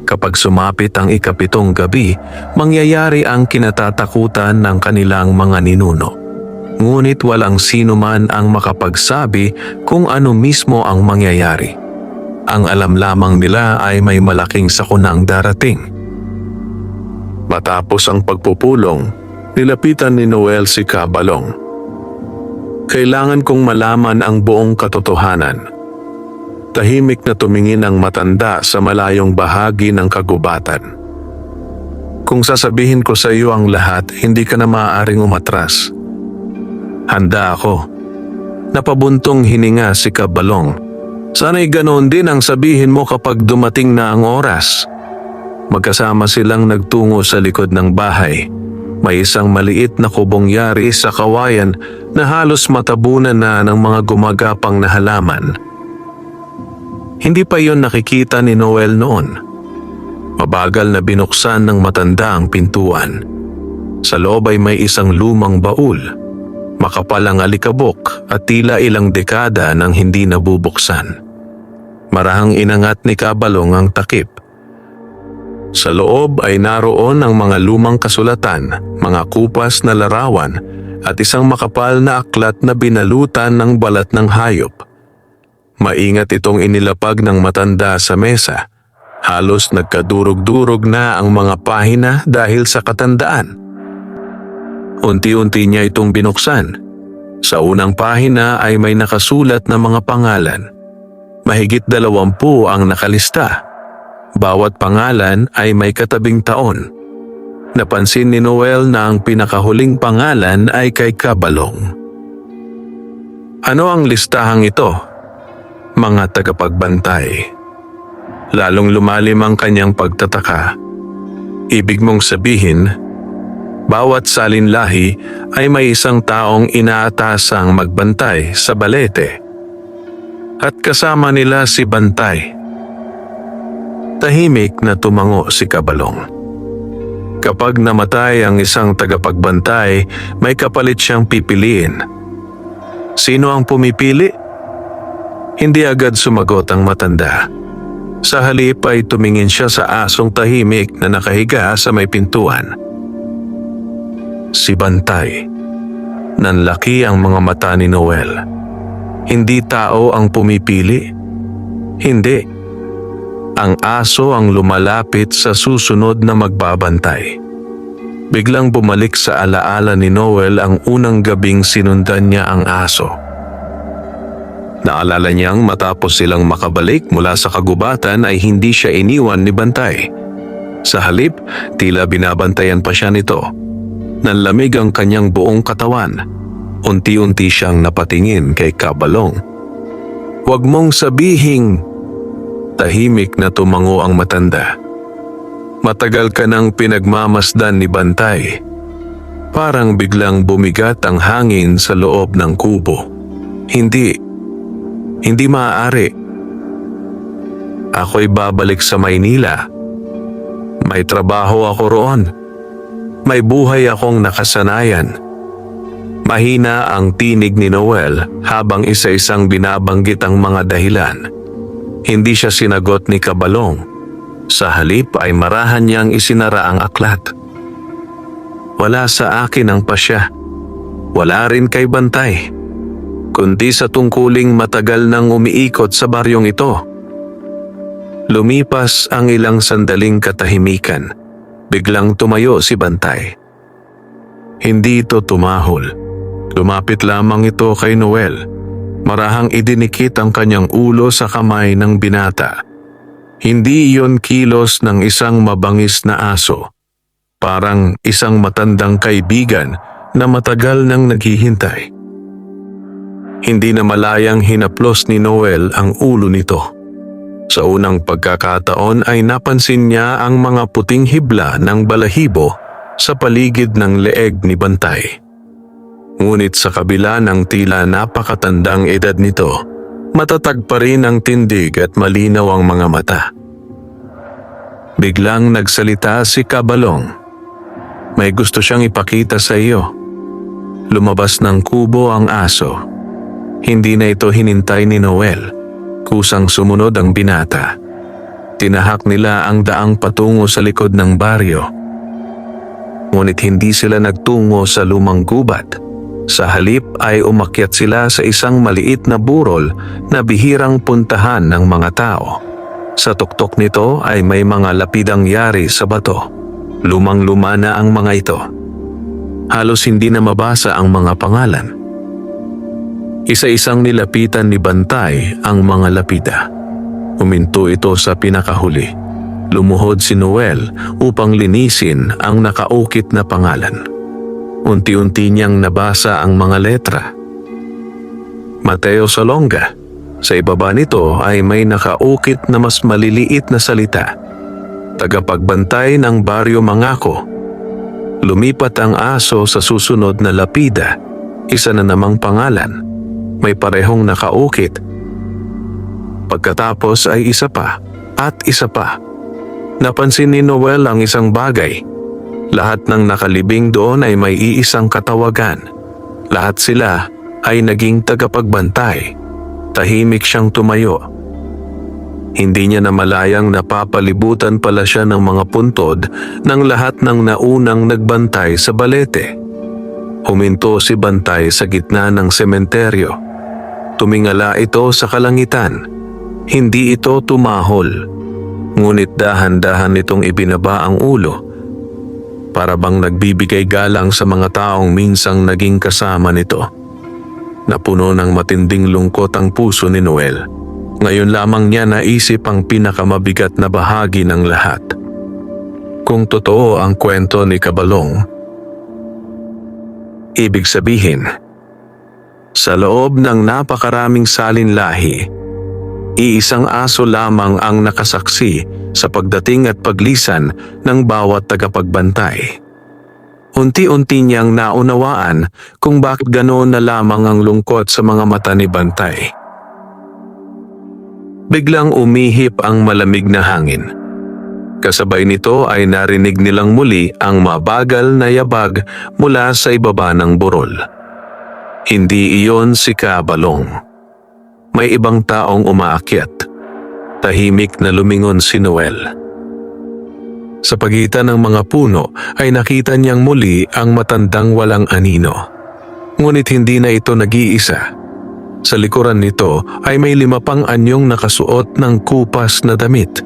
Kapag sumapit ang 7th gabi, mangyayari ang kinatatakutan ng kanilang mga ninuno. Ngunit walang sino man ang makapagsabi kung ano mismo ang mangyayari. Ang alam lamang nila ay may malaking sakuna ang darating. Matapos ang pagpupulong, nilapitan ni Noel si Kabalong. Kailangan kong malaman ang buong katotohanan. Tahimik na tumingin ang matanda sa malayong bahagi ng kagubatan. Kung sasabihin ko sa iyo ang lahat, hindi ka na maaaring umatras. Handa ako. Napabuntong hininga si Kabalong. Sana'y ganoon din ang sabihin mo kapag dumating na ang oras. Magkasama silang nagtungo sa likod ng bahay. May isang maliit na kubong yari sa kawayan na halos matabunan na ng mga gumagapang na halaman. Hindi pa yon nakikita ni Noel noon. Mabagal na binuksan ng matanda ang pintuan. Sa loob ay may isang lumang baul. Makapal ang alikabok at tila ilang dekada nang hindi nabubuksan. Marahang inangat ni Kabalong ang takip. Sa loob ay naroon ang mga lumang kasulatan, mga kupas na larawan at isang makapal na aklat na binalutan ng balat ng hayop. Maingat itong inilapag ng matanda sa mesa. Halos nagkadurog-durog na ang mga pahina dahil sa katandaan. Unti-unti niya itong binuksan. Sa unang pahina ay may nakasulat na mga pangalan. Mahigit 20 ang nakalista. Bawat pangalan ay may katabing taon. Napansin ni Noel na ang pinakahuling pangalan ay kay Kabalong. Ano ang listahang ito? Mga tagapagbantay. Lalong lumalim ang kanyang pagtataka. Ibig mong sabihin, bawat salinlahi ay may isang taong inaatasang magbantay sa balete. At kasama nila si Bantay. Tahimik na tumango si Kabalong. Kapag namatay ang isang tagapagbantay, may kapalit siyang pipiliin. Sino ang pumipili? Hindi agad sumagot ang matanda. Sa halip ay tumingin siya sa asong tahimik na nakahiga sa may pintuan. Si Bantay. Nanlaki ang mga mata ni Noel. Hindi tao ang pumipili. Hindi. Ang aso ang lumalapit sa susunod na magbabantay. Biglang bumalik sa alaala ni Noel ang unang gabing sinundan niya ang aso. Naalala niyang matapos silang makabalik mula sa kagubatan ay hindi siya iniwan ni Bantay. Sa halip, tila binabantayan pa siya nito. Nanlamig ang kanyang buong katawan. Unti-unti siyang napatingin kay Kabalong. "Huwag mong sabihing..." Tahimik na tumango ang matanda. "Matagal ka nang pinagmamasdan ni Bantay." Parang biglang bumigat ang hangin sa loob ng kubo. "Hindi," Hindi maaari. Ako'y babalik sa Maynila. May trabaho ako roon. May buhay akong nakasanayan. Mahina ang tinig ni Noel habang isa-isang binabanggit ang mga dahilan. Hindi siya sinagot ni Kabalong. Sa halip ay marahan niyang isinara ang aklat. Wala sa akin ang pasya. Wala rin kay Bantay. Kundi sa tungkuling matagal nang umiikot sa baryong ito. Lumipas ang ilang sandaling katahimikan. Biglang tumayo si Bantay. Hindi ito tumahol. Lumapit lamang ito kay Noel. Marahang idinikit ang kanyang ulo sa kamay ng binata. Hindi iyon kilos ng isang mabangis na aso. Parang isang matandang kaibigan na matagal nang naghihintay. Hindi na malayang hinaplos ni Noel ang ulo nito. Sa unang pagkakataon ay napansin niya ang mga puting hibla ng balahibo sa paligid ng leeg ni Bantay. Ngunit sa kabila ng tila napakatandang edad nito, matatag pa rin ang tindig at malinaw ang mga mata. Biglang nagsalita si Kabalong. May gusto siyang ipakita sa iyo. Lumabas ng kubo ang aso. Hindi na ito hinintay ni Noel. Kusang sumunod ang binata. Tinahak nila ang daang patungo sa likod ng baryo. Ngunit hindi sila nagtungo sa lumang gubat. Sa halip ay umakyat sila sa isang maliit na burol na bihirang puntahan ng mga tao. Sa tuktok nito ay may mga lapidang yari sa bato. Lumang-luma na ang mga ito. Halos hindi na mabasa ang mga pangalan. Isa-isang nilapitan ni Bantay ang mga lapida. Huminto ito sa pinakahuli. Lumuhod si Noel upang linisin ang nakaukit na pangalan. Unti-unti niyang nabasa ang mga letra. Mateo Salonga. Sa ibaba nito ay may nakaukit na mas maliliit na salita. Tagapagbantay ng Baryo Mangako. Lumipat ang aso sa susunod na lapida. Isa na namang pangalan. May parehong nakaukit. Pagkatapos ay isa pa at isa pa. Napansin ni Noel ang isang bagay. Lahat ng nakalibing doon ay may iisang katawagan. Lahat sila ay naging tagapagbantay. Tahimik siyang tumayo. Hindi niya namalayang napapalibutan pala siya ng mga puntod ng lahat ng naunang nagbantay sa balete. Huminto si Bantay sa gitna ng sementeryo. Tumingala ito sa kalangitan. Hindi ito tumahol. Ngunit dahan-dahan nitong ibinaba ang ulo. Para bang nagbibigay galang sa mga taong minsang naging kasama nito. Napuno ng matinding lungkot ang puso ni Noel. Ngayon lamang niya naisip ang pinakamabigat na bahagi ng lahat. Kung totoo ang kwento ni Kabalong, ibig sabihin, sa loob ng napakaraming salinlahi, iisang aso lamang ang nakasaksi sa pagdating at paglisan ng bawat tagapagbantay. Unti-unti niyang naunawaan kung bakit ganoon na lamang ang lungkot sa mga mata ni Bantay. Biglang umihip ang malamig na hangin. Kasabay nito ay narinig nilang muli ang mabagal na yabag mula sa ibaba ng burol. Hindi iyon si Kabalong. May ibang taong umaakyat. Tahimik na lumingon si Noel. Sa pagitan ng mga puno ay nakita niyang muli ang matandang walang anino. Ngunit hindi na ito nag-iisa. Sa likuran nito ay may 5 pang anyong nakasuot ng kupas na damit.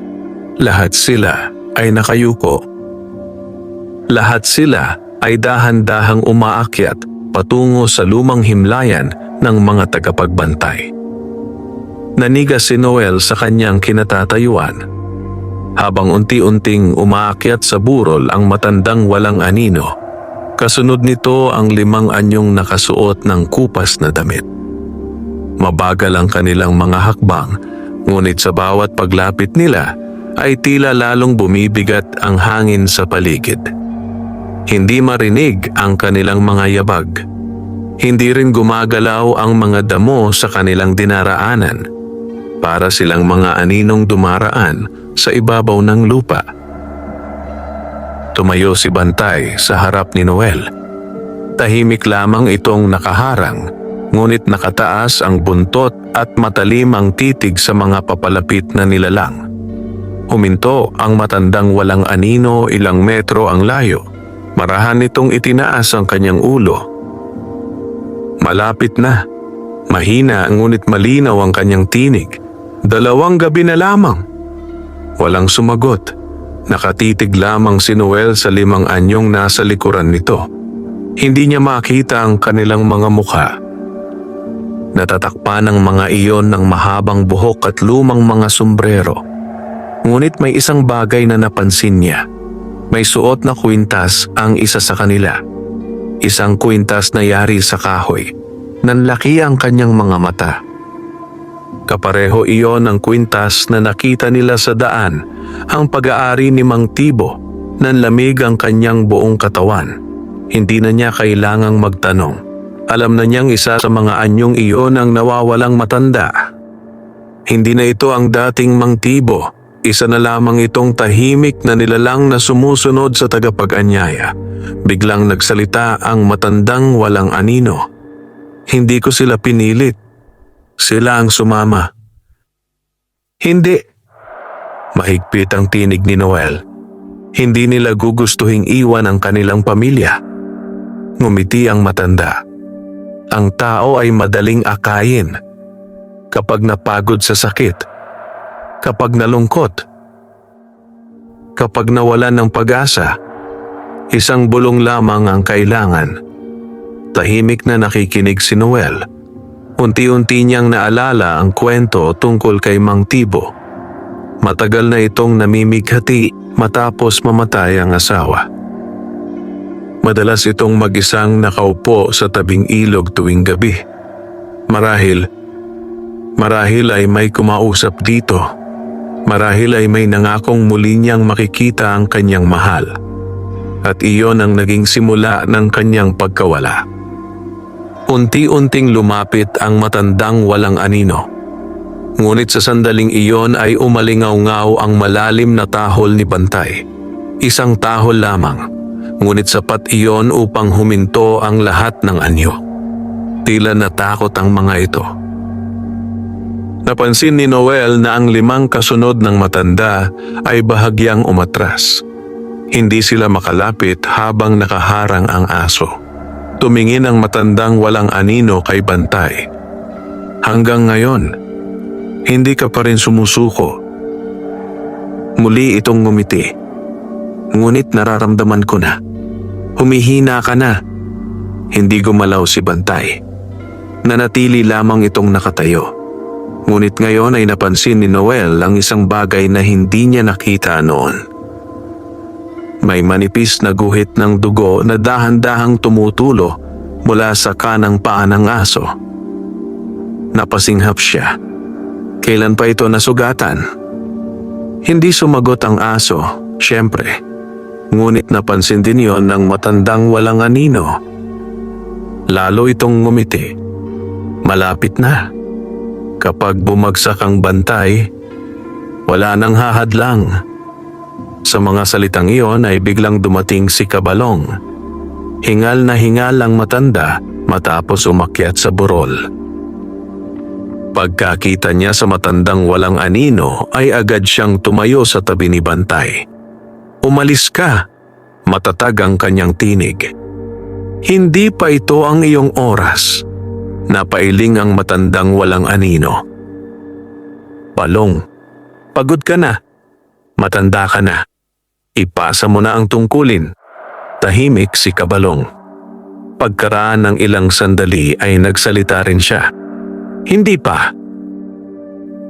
Lahat sila ay nakayuko. Lahat sila ay dahan-dahang umaakyat patungo sa lumang himlayan ng mga tagapagbantay. Nanigas si Noel sa kanyang kinatatayuan. Habang unti-unting umaakyat sa burol ang matandang walang anino, kasunod nito ang 5 anyong nakasuot ng kupas na damit. Mabagal ang kanilang mga hakbang, ngunit sa bawat paglapit nila ay tila lalong bumibigat ang hangin sa paligid. Hindi marinig ang kanilang mga yabag. Hindi rin gumagalaw ang mga damo sa kanilang dinaraanan. Para silang mga aninong dumaraan sa ibabaw ng lupa. Tumayo si Bantay sa harap ni Noel. Tahimik lamang itong nakaharang, ngunit nakataas ang buntot at matalim ang titig sa mga papalapit na nilalang. Huminto ang matandang walang anino, ilang metro ang layo. Marahan nitong itinaas ang kanyang ulo. Malapit na. Mahina ngunit malinaw ang kanyang tinig. 2 gabi na lamang. Walang sumagot. Nakatitig lamang si Noel sa 5 anyong nasa likuran nito. Hindi niya makita ang kanilang mga mukha. Natatakpan ng mga iyon ng mahabang buhok at lumang mga sombrero. Ngunit may isang bagay na napansin niya. May suot na kwintas ang isa sa kanila. Isang kwintas na yari sa kahoy. Nanlaki ang kanyang mga mata. Kapareho iyon ang kwintas na nakita nila sa daan, ang pag-aari ni Mang Tibo. Nanlamig ang kanyang buong katawan. Hindi na niya kailangang magtanong. Alam na niyang isa sa mga anyong iyon ang nawawalang matanda. Hindi na ito ang dating Mang Tibo. Isa na lamang itong tahimik na nilalang na sumusunod sa tagapag-anyaya. Biglang nagsalita ang matandang walang anino. Hindi ko sila pinilit. Sila ang sumama. Hindi. Mahigpit ang tinig ni Noel. Hindi nila gugustuhing iwan ang kanilang pamilya. Ngumiti ang matanda. Ang tao ay madaling akayin. Kapag napagod sa sakit. Kapag nalungkot. Kapag nawalan ng pag-asa. Isang bulong lamang ang kailangan. Tahimik na nakikinig si Noel. Unti-unti niyang naalala ang kwento tungkol kay Mang Tibo. Matagal na itong namimighati matapos mamatay ang asawa. Madalas itong mag-isang nakaupo sa tabing ilog tuwing gabi. Marahil ay may kumausap dito. Marahil ay may nangakong muli niyang makikita ang kanyang mahal. At iyon ang naging simula ng kanyang pagkawala. Unti-unting lumapit ang matandang walang anino. Ngunit sa sandaling iyon ay umalingaw-ngaw ang malalim na tahol ni Bantay. Isang tahol lamang, ngunit sapat iyon upang huminto ang lahat ng anyo. Tila natakot ang mga ito. Napansin ni Noel na ang 5 kasunod ng matanda ay bahagyang umatras. Hindi sila makalapit habang nakaharang ang aso. Tumingin ang matandang walang anino kay Bantay. Hanggang ngayon, hindi ka pa rin sumusuko. Muli itong ngumiti. Ngunit nararamdaman ko na. Humihina ka na. Hindi gumalaw si Bantay. Nanatili lamang itong nakatayo. Ngunit ngayon ay napansin ni Noel ang isang bagay na hindi niya nakita noon. May manipis na guhit ng dugo na dahan-dahang tumutulo mula sa kanang paa ng aso. Napasinghap siya. Kailan pa ito nasugatan? Hindi sumagot ang aso, siyempre. Ngunit napansin din yon ng matandang walang anino. Lalo itong ngumiti. Malapit na. Kapag bumagsak ang Bantay, wala nang hahadlang. Sa mga salitang iyon ay biglang dumating si Kabalong. Hingal na hingal ang matanda matapos umakyat sa burol. Pagkakita niya sa matandang walang anino ay agad siyang tumayo sa tabi ni Bantay. Umalis ka, matatag ang kanyang tinig. Hindi pa ito ang iyong oras. Napailing ang matandang walang anino. Balong, pagod ka na. Matanda ka na. Ipasa mo na ang tungkulin. Tahimik si Kabalong. Pagkaraan ng ilang sandali ay nagsalita rin siya. Hindi pa.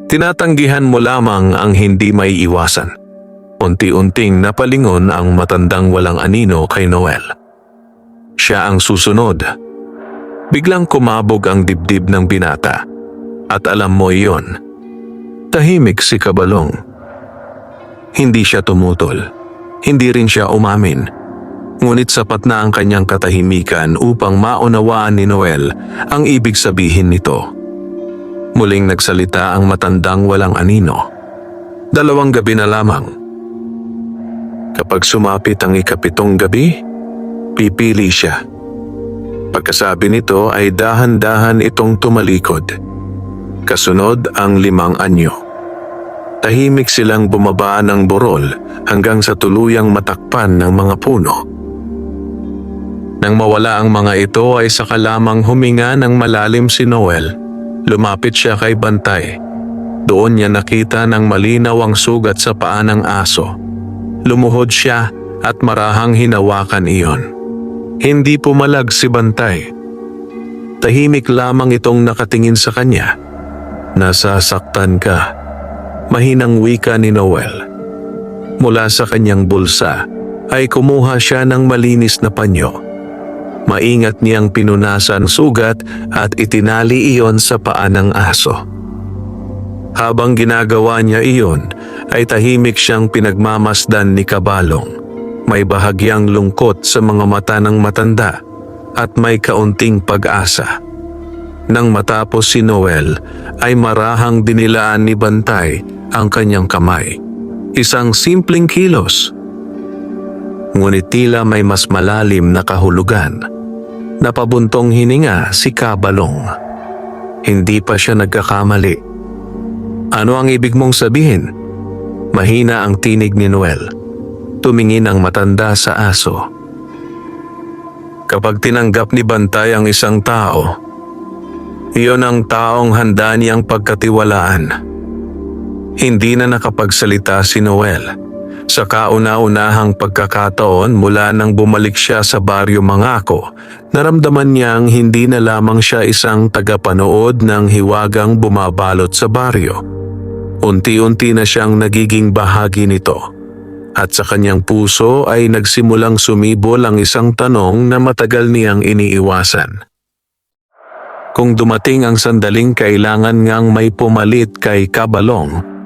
Tinatanggihan mo lamang ang hindi may iwasan. Unti-unting napalingon ang matandang walang anino kay Noel. Siya ang susunod. Biglang kumabog ang dibdib ng binata. At alam mo iyon. Tahimik si Kabalong. Hindi siya tumutol. Hindi rin siya umamin. Ngunit sapat na ang kanyang katahimikan upang maunawaan ni Noel ang ibig sabihin nito. Muling nagsalita ang matandang walang anino. 2 gabi na lamang. Kapag sumapit ang ika-7 gabi, pipili siya. Pagkasabi nito ay dahan-dahan itong tumalikod. Kasunod ang 5 anyo. Tahimik silang bumaba ng burol hanggang sa tuluyang matakpan ng mga puno. Nang mawala ang mga ito ay saka lamang huminga ng malalim si Noel. Lumapit siya kay Bantay. Doon niya nakita ng malinaw ang sugat sa paa ng aso. Lumuhod siya at marahang hinawakan iyon. Hindi pumalag si Bantay. Tahimik lamang itong nakatingin sa kanya. Nasasaktan ka. Mahinang wika ni Noel. Mula sa kanyang bulsa ay kumuha siya ng malinis na panyo. Maingat niyang pinunasan sugat at itinali iyon sa paa ng aso. Habang ginagawa niya iyon, ay tahimik siyang pinagmamasdan ni Kabalong. May bahagyang lungkot sa mga mata ng matanda at may kaunting pag-asa. Nang matapos si Noel, ay marahang dinilaan ni Bantay ang kanyang kamay. Isang simpleng kilos. Ngunit tila may mas malalim na kahulugan. Napabuntong hininga si Kabalong. Hindi pa siya nagkakamali. Ano ang ibig mong sabihin? Mahina ang tinig ni Noel. Tumingin ang matanda sa aso. Kapag tinanggap ni Bantay ang isang tao, iyon ang taong handa niyang pagkatiwalaan. Hindi na nakapagsalita si Noel. Sa kauna-unahang pagkakataon mula nang bumalik siya sa baryo Mangako, naramdaman niyang hindi na lamang siya isang tagapanood ng hiwagang bumabalot sa baryo. Unti-unti na siyang nagiging bahagi nito. At sa kanyang puso ay nagsimulang sumibol ang isang tanong na matagal niyang iniiwasan. Kung dumating ang sandaling kailangan ngang may pumalit kay Kabalong,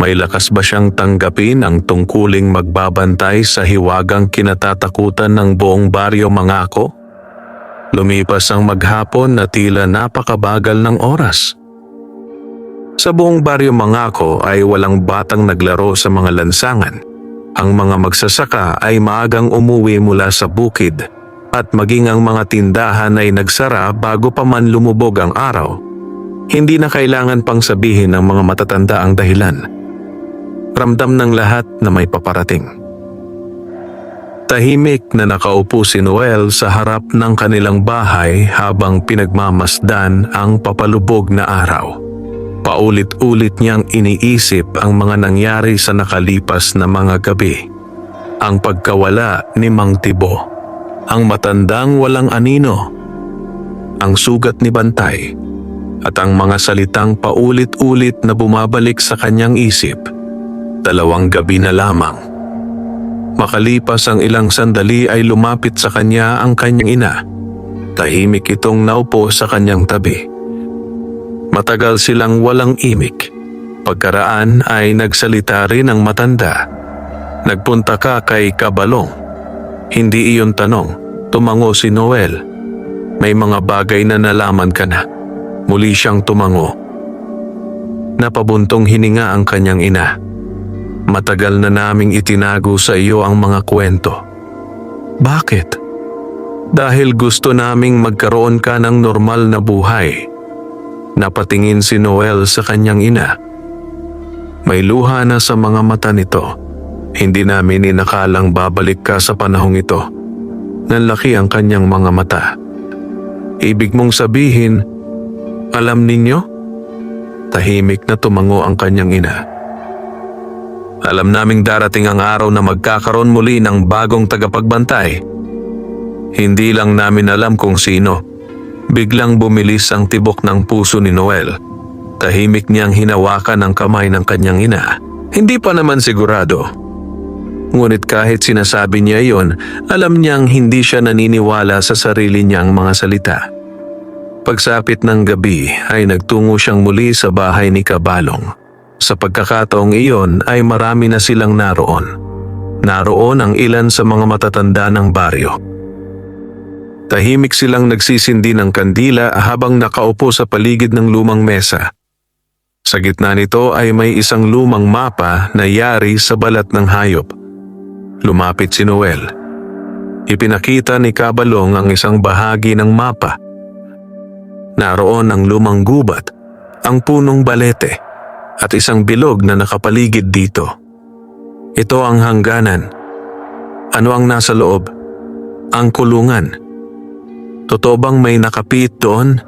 may lakas ba siyang tanggapin ang tungkuling magbabantay sa hiwagang kinatatakutan ng buong baryo Mangako? Lumipas ang maghapon na tila napakabagal ng oras. Sa buong baryo Mangako ay walang batang naglaro sa mga lansangan. Ang mga magsasaka ay maagang umuwi mula sa bukid at maging ang mga tindahan ay nagsara bago pa man lumubog ang araw. Hindi na kailangan pang sabihin ng mga matatanda ang dahilan. Ramdam ng lahat na may paparating. Tahimik na nakaupo si Noel sa harap ng kanilang bahay habang pinagmamasdan ang papalubog na araw. Paulit-ulit niyang iniisip ang mga nangyari sa nakalipas na mga gabi. Ang pagkawala ni Mang Tibo, ang matandang walang anino, ang sugat ni Bantay, at ang mga salitang paulit-ulit na bumabalik sa kanyang isip. 2 gabi na lamang. Makalipas ang ilang sandali ay lumapit sa kanya ang kanyang ina. Tahimik itong naupo sa kanyang tabi. Matagal silang walang imik. Pagkaraan ay nagsalita rin ang matanda. Nagpunta ka kay Kabalong. Hindi iyon tanong. Tumango si Noel. May mga bagay na nalaman ka na. Muli siyang tumango. Napabuntong hininga ang kanyang ina. Matagal na naming itinago sa iyo ang mga kwento. Bakit? Dahil gusto naming magkaroon ka ng normal na buhay. Napatingin si Noel sa kanyang ina. May luha na sa mga mata nito. Hindi namin inakalang babalik ka sa panahong ito. Nanlaki ang kanyang mga mata. Ibig mong sabihin, alam ninyo? Tahimik na tumango ang kanyang ina. Alam naming darating ang araw na magkakaroon muli ng bagong tagapagbantay. Hindi lang namin alam kung sino. Biglang bumilis ang tibok ng puso ni Noel. Tahimik niyang hinawakan ang kamay ng kanyang ina. Hindi pa naman sigurado. Ngunit kahit sinasabi niya iyon, alam niyang hindi siya naniniwala sa sarili niyang mga salita. Pagsapit ng gabi ay nagtungo siyang muli sa bahay ni Kabalong. Sa pagkakataong iyon ay marami na silang naroon. Naroon ang ilan sa mga matatanda ng baryo. Tahimik silang nagsisindi ng kandila habang nakaupo sa paligid ng lumang mesa. Sa gitna nito ay may isang lumang mapa na yari sa balat ng hayop. Lumapit si Noel. Ipinakita ni Kabalong ang isang bahagi ng mapa. Naroon ang lumang gubat, ang punong balete, at isang bilog na nakapaligid dito. Ito ang hangganan. Ano ang nasa loob? Ang kulungan. Totoo bang may nakapit doon?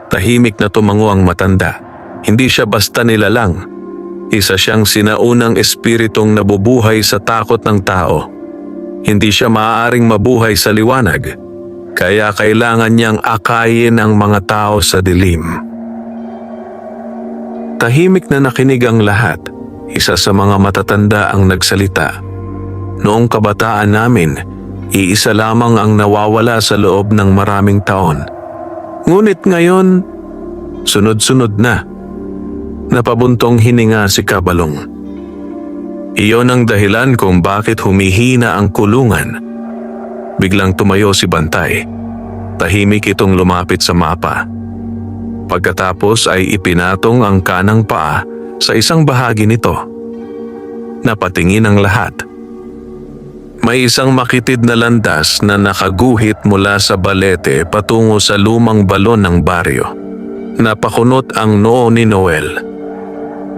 Tahimik na tumango ang matanda. Hindi siya basta nilalang. Isa siyang sinaunang espiritong nabubuhay sa takot ng tao. Hindi siya maaaring mabuhay sa liwanag, kaya kailangan niyang akayin ang mga tao sa dilim. Tahimik na nakinig ang lahat. Isa sa mga matatanda ang nagsalita. Noong kabataan namin, iisa lamang ang nawawala sa loob ng maraming taon. Ngunit ngayon, sunod-sunod na. Napabuntong hininga si Kabalong. Iyon ang dahilan kung bakit humihina ang kulungan. Biglang tumayo si Bantay. Tahimik itong lumapit sa mapa. Pagkatapos ay ipinatong ang kanang paa sa isang bahagi nito. Napatingin ang lahat. May isang makitid na landas na nakaguhit mula sa balete patungo sa lumang balon ng baryo. Napakunot ang noo ni Noel.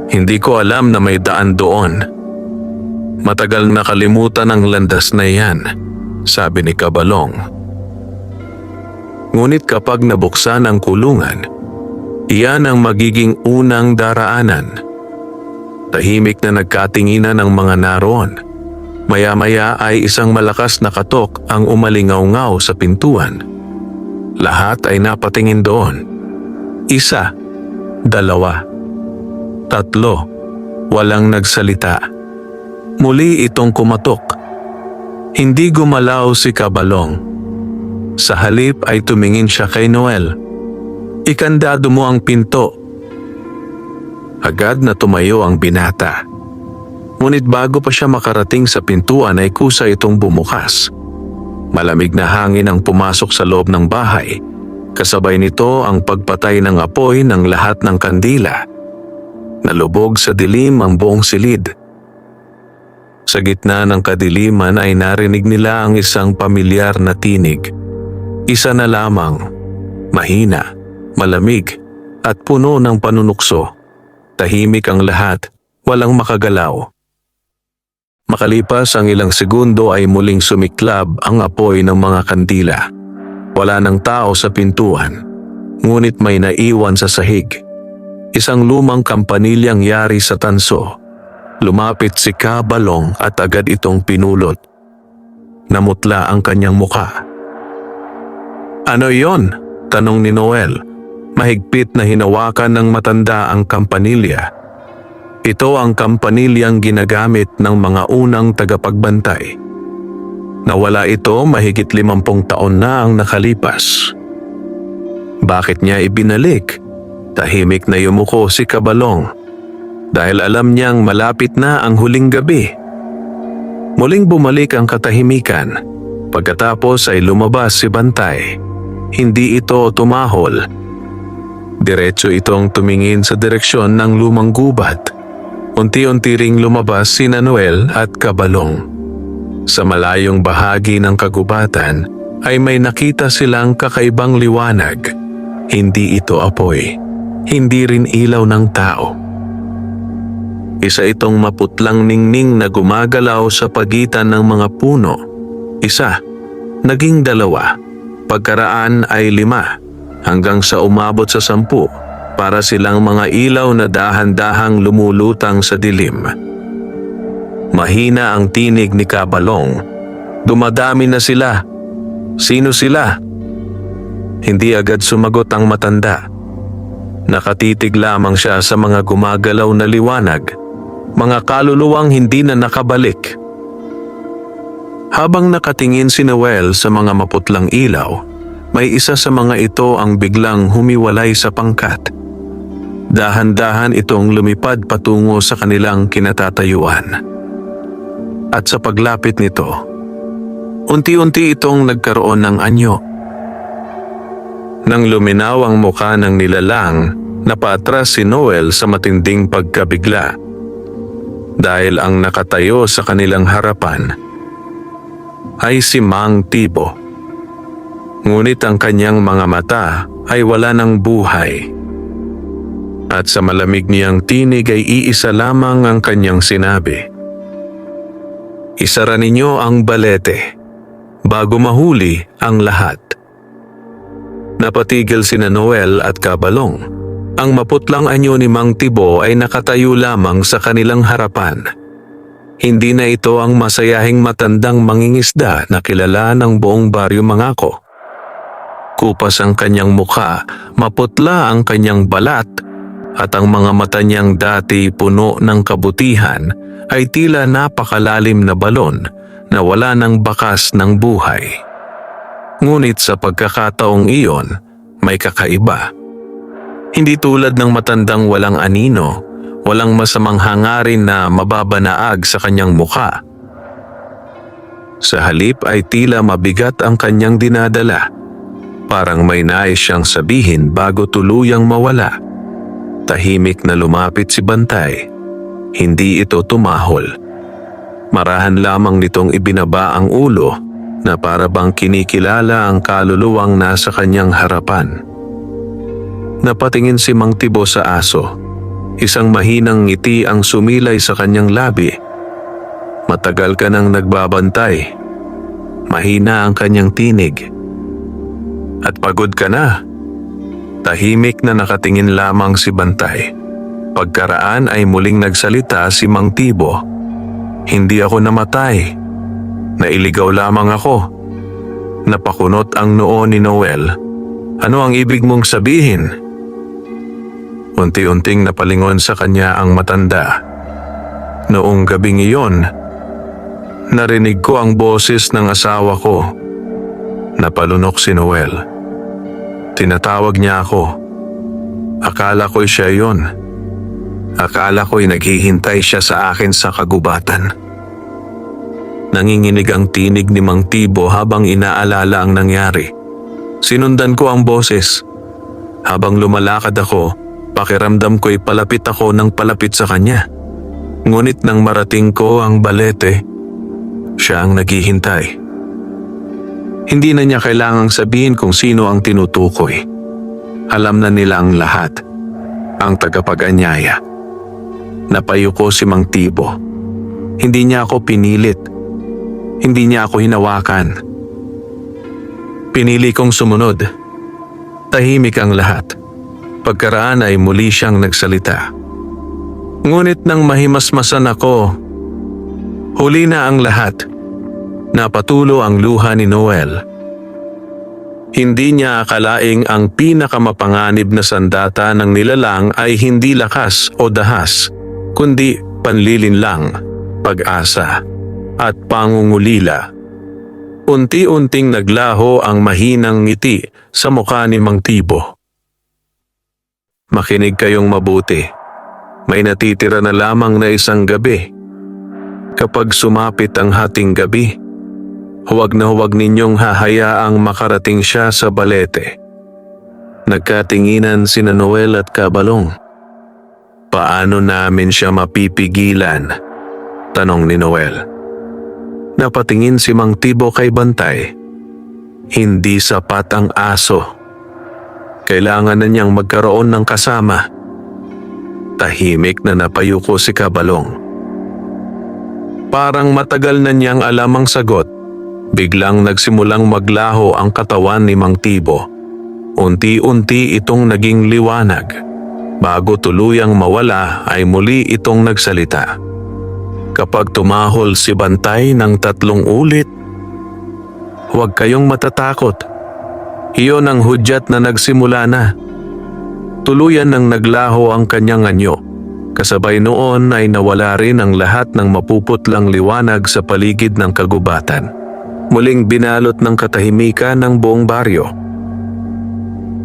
Hindi ko alam na may daan doon. Matagal nakalimutan ang landas na iyan, sabi ni Kabalong. Ngunit kapag nabuksan ang kulungan, iyan ang magiging unang daraanan. Tahimik na nagkatinginan ang mga naroon. Maya-maya ay isang malakas na katok ang umalingaw-ngaw sa pintuan. Lahat ay napatingin doon. Isa, dalawa, tatlo, walang nagsalita. Muli itong kumatok. Hindi gumalaw si Kabalong. Sa halip ay tumingin siya kay Noel. Ikandado mo ang pinto. Agad na tumayo ang binata. Ngunit bago pa siya makarating sa pintuan ay kusa itong bumukas. Malamig na hangin ang pumasok sa loob ng bahay. Kasabay nito ang pagpatay ng apoy ng lahat ng kandila. Nalubog sa dilim ang buong silid. Sa gitna ng kadiliman ay narinig nila ang isang pamilyar na tinig. Isa na lamang, mahina, malamig, at puno ng panunukso. Tahimik ang lahat, walang makagalaw. Makalipas ang ilang segundo ay muling sumiklab ang apoy ng mga kandila. Wala ng tao sa pintuan, ngunit may naiwan sa sahig. Isang lumang kampanilyang yari sa tanso. Lumapit si Kabalong at agad itong pinulot. Namutla ang kanyang muka. Ano yon? Tanong ni Noel. Mahigpit na hinawakan ng matanda ang kampanilya. Ito ang kampanilyang ginagamit ng mga unang tagapagbantay. Nawala ito mahigit 50 taon na ang nakalipas. Bakit niya ibinalik? Tahimik na yumuko si Kabalong dahil alam niyang malapit na ang huling gabi. Muling bumalik ang katahimikan. Pagkatapos ay lumabas si Bantay. Hindi ito tumahol. Diretso itong tumingin sa direksyon ng lumang gubat. Unti-unti ring lumabas sina Noel at Kabalong. Sa malayong bahagi ng kagubatan ay may nakita silang kakaibang liwanag. Hindi ito apoy. Hindi rin ilaw ng tao. Isa itong maputlang ningning na gumagalaw sa pagitan ng mga puno. Isa, naging 2, pagkaraan ay 5. Hanggang sa umabot sa 10 para silang mga ilaw na dahan-dahang lumulutang sa dilim. Mahina ang tinig ni Kabalong. Dumadami na sila. Sino sila? Hindi agad sumagot ang matanda. Nakatitig lamang siya sa mga gumagalaw na liwanag, mga kaluluwang hindi na nakabalik. Habang nakatingin si Noel sa mga maputlang ilaw, may isa sa mga ito ang biglang humiwalay sa pangkat. Dahan-dahan itong lumipad patungo sa kanilang kinatatayuan. at sa paglapit nito, unti-unti itong nagkaroon ng anyo. Nang luminaw ang mukha ng nilalang, napaatras si Noel sa matinding pagkabigla. Dahil ang nakatayo sa kanilang harapan ay si Mang Tibo. Ngunit ang kanyang mga mata ay wala ng buhay. At sa malamig niyang tinig ay iisa lamang ang kanyang sinabi. Isara ninyo ang balete bago mahuli ang lahat. Napatigil sina Noel at Kabalong. Ang maputlang anyo ni Mang Tibo ay nakatayo lamang sa kanilang harapan. Hindi na ito ang masayahing matandang mangingisda na kilala ng buong baryo Mangako. Kupas ang kanyang mukha, maputla ang kanyang balat, at ang mga mata niyang dati puno ng kabutihan ay tila napakalalim na balon na wala ng bakas ng buhay. Ngunit sa pagkakataong iyon, may kakaiba. Hindi tulad ng matandang walang anino, walang masamang hangarin na mababanaag sa kanyang mukha. Sa halip ay tila mabigat ang kanyang dinadala. Parang may nais siyang sabihin bago tuluyang mawala. Tahimik na lumapit si Bantay. Hindi ito tumahol. Marahan lamang nitong ibinaba ang ulo na para bang kinikilala ang kaluluwang nasa kanyang harapan. Napatingin si Mang Tibo sa aso. Isang mahinang ngiti ang sumilay sa kanyang labi. Matagal ka nang nagbabantay. Mahina ang kanyang tinig. At pagod ka na. Tahimik na nakatingin lamang si Bantay. Pagkaraan ay muling nagsalita si Mang Tibo. Hindi ako namatay. Nailigaw lamang ako. Napakunot ang noo ni Noel. Ano ang ibig mong sabihin? Unti-unting napalingon sa kanya ang matanda. Noong gabing iyon, narinig ko ang boses ng asawa ko. Napalunok si Noel. Tinatawag niya ako. Akala ko'y siya yun. Akala ko'y naghihintay siya sa akin sa kagubatan. Nanginginig ang tinig ni Mang Tibo habang inaalala ang nangyari. Sinundan ko ang boses. Habang lumalakad ako, pakiramdam ko'y palapit ako ng palapit sa kanya. Ngunit nang marating ko ang balete, siya ang naghihintay. Hindi na niya kailangang sabihin kung sino ang tinutukoy. Alam na nila ang lahat. Ang tagapag-anyaya. Napayuko si Mang Tibo. Hindi niya ako pinilit. Hindi niya ako hinawakan. Pinili kong sumunod. Tahimik ang lahat. Pagkaraan ay muli siyang nagsalita. Ngunit nang mahimasmasan ako, huli na ang lahat. Napatulo ang luha ni Noel. Hindi niya akalaing ang pinakamapanganib na sandata ng nilalang ay hindi lakas o dahas, kundi panlilinlang, pag-asa, at pangungulila. Unti-unting naglaho ang mahinang ngiti sa mukha ni Mang Tibo. Makinig kayong mabuti. May natitira na lamang na isang gabi. Kapag sumapit ang hating gabi, huwag na huwag ninyong hahayaang makarating siya sa balete. Nagkatinginan sina Noel at Kabalong. Paano namin siya mapipigilan? Tanong ni Noel. Napatingin si Mang Tibo kay Bantay. Hindi sapat ang aso. Kailangan na niyang magkaroon ng kasama. Tahimik na napayuko si Kabalong. Parang matagal na niyang alam ang sagot. Biglang nagsimulang maglaho ang katawan ni Mang Tibo. Unti-unti itong naging liwanag. Bago tuluyang mawala ay muli itong nagsalita. Kapag tumahol si Bantay ng 3 ulit, huwag kayong matatakot. Iyon ang hudyat na nagsimula na. Tuluyan nang naglaho ang kanyang anyo. Kasabay noon ay nawala rin ang lahat ng mapuputlang liwanag sa paligid ng kagubatan. Muling binalot ng katahimikan ng buong baryo.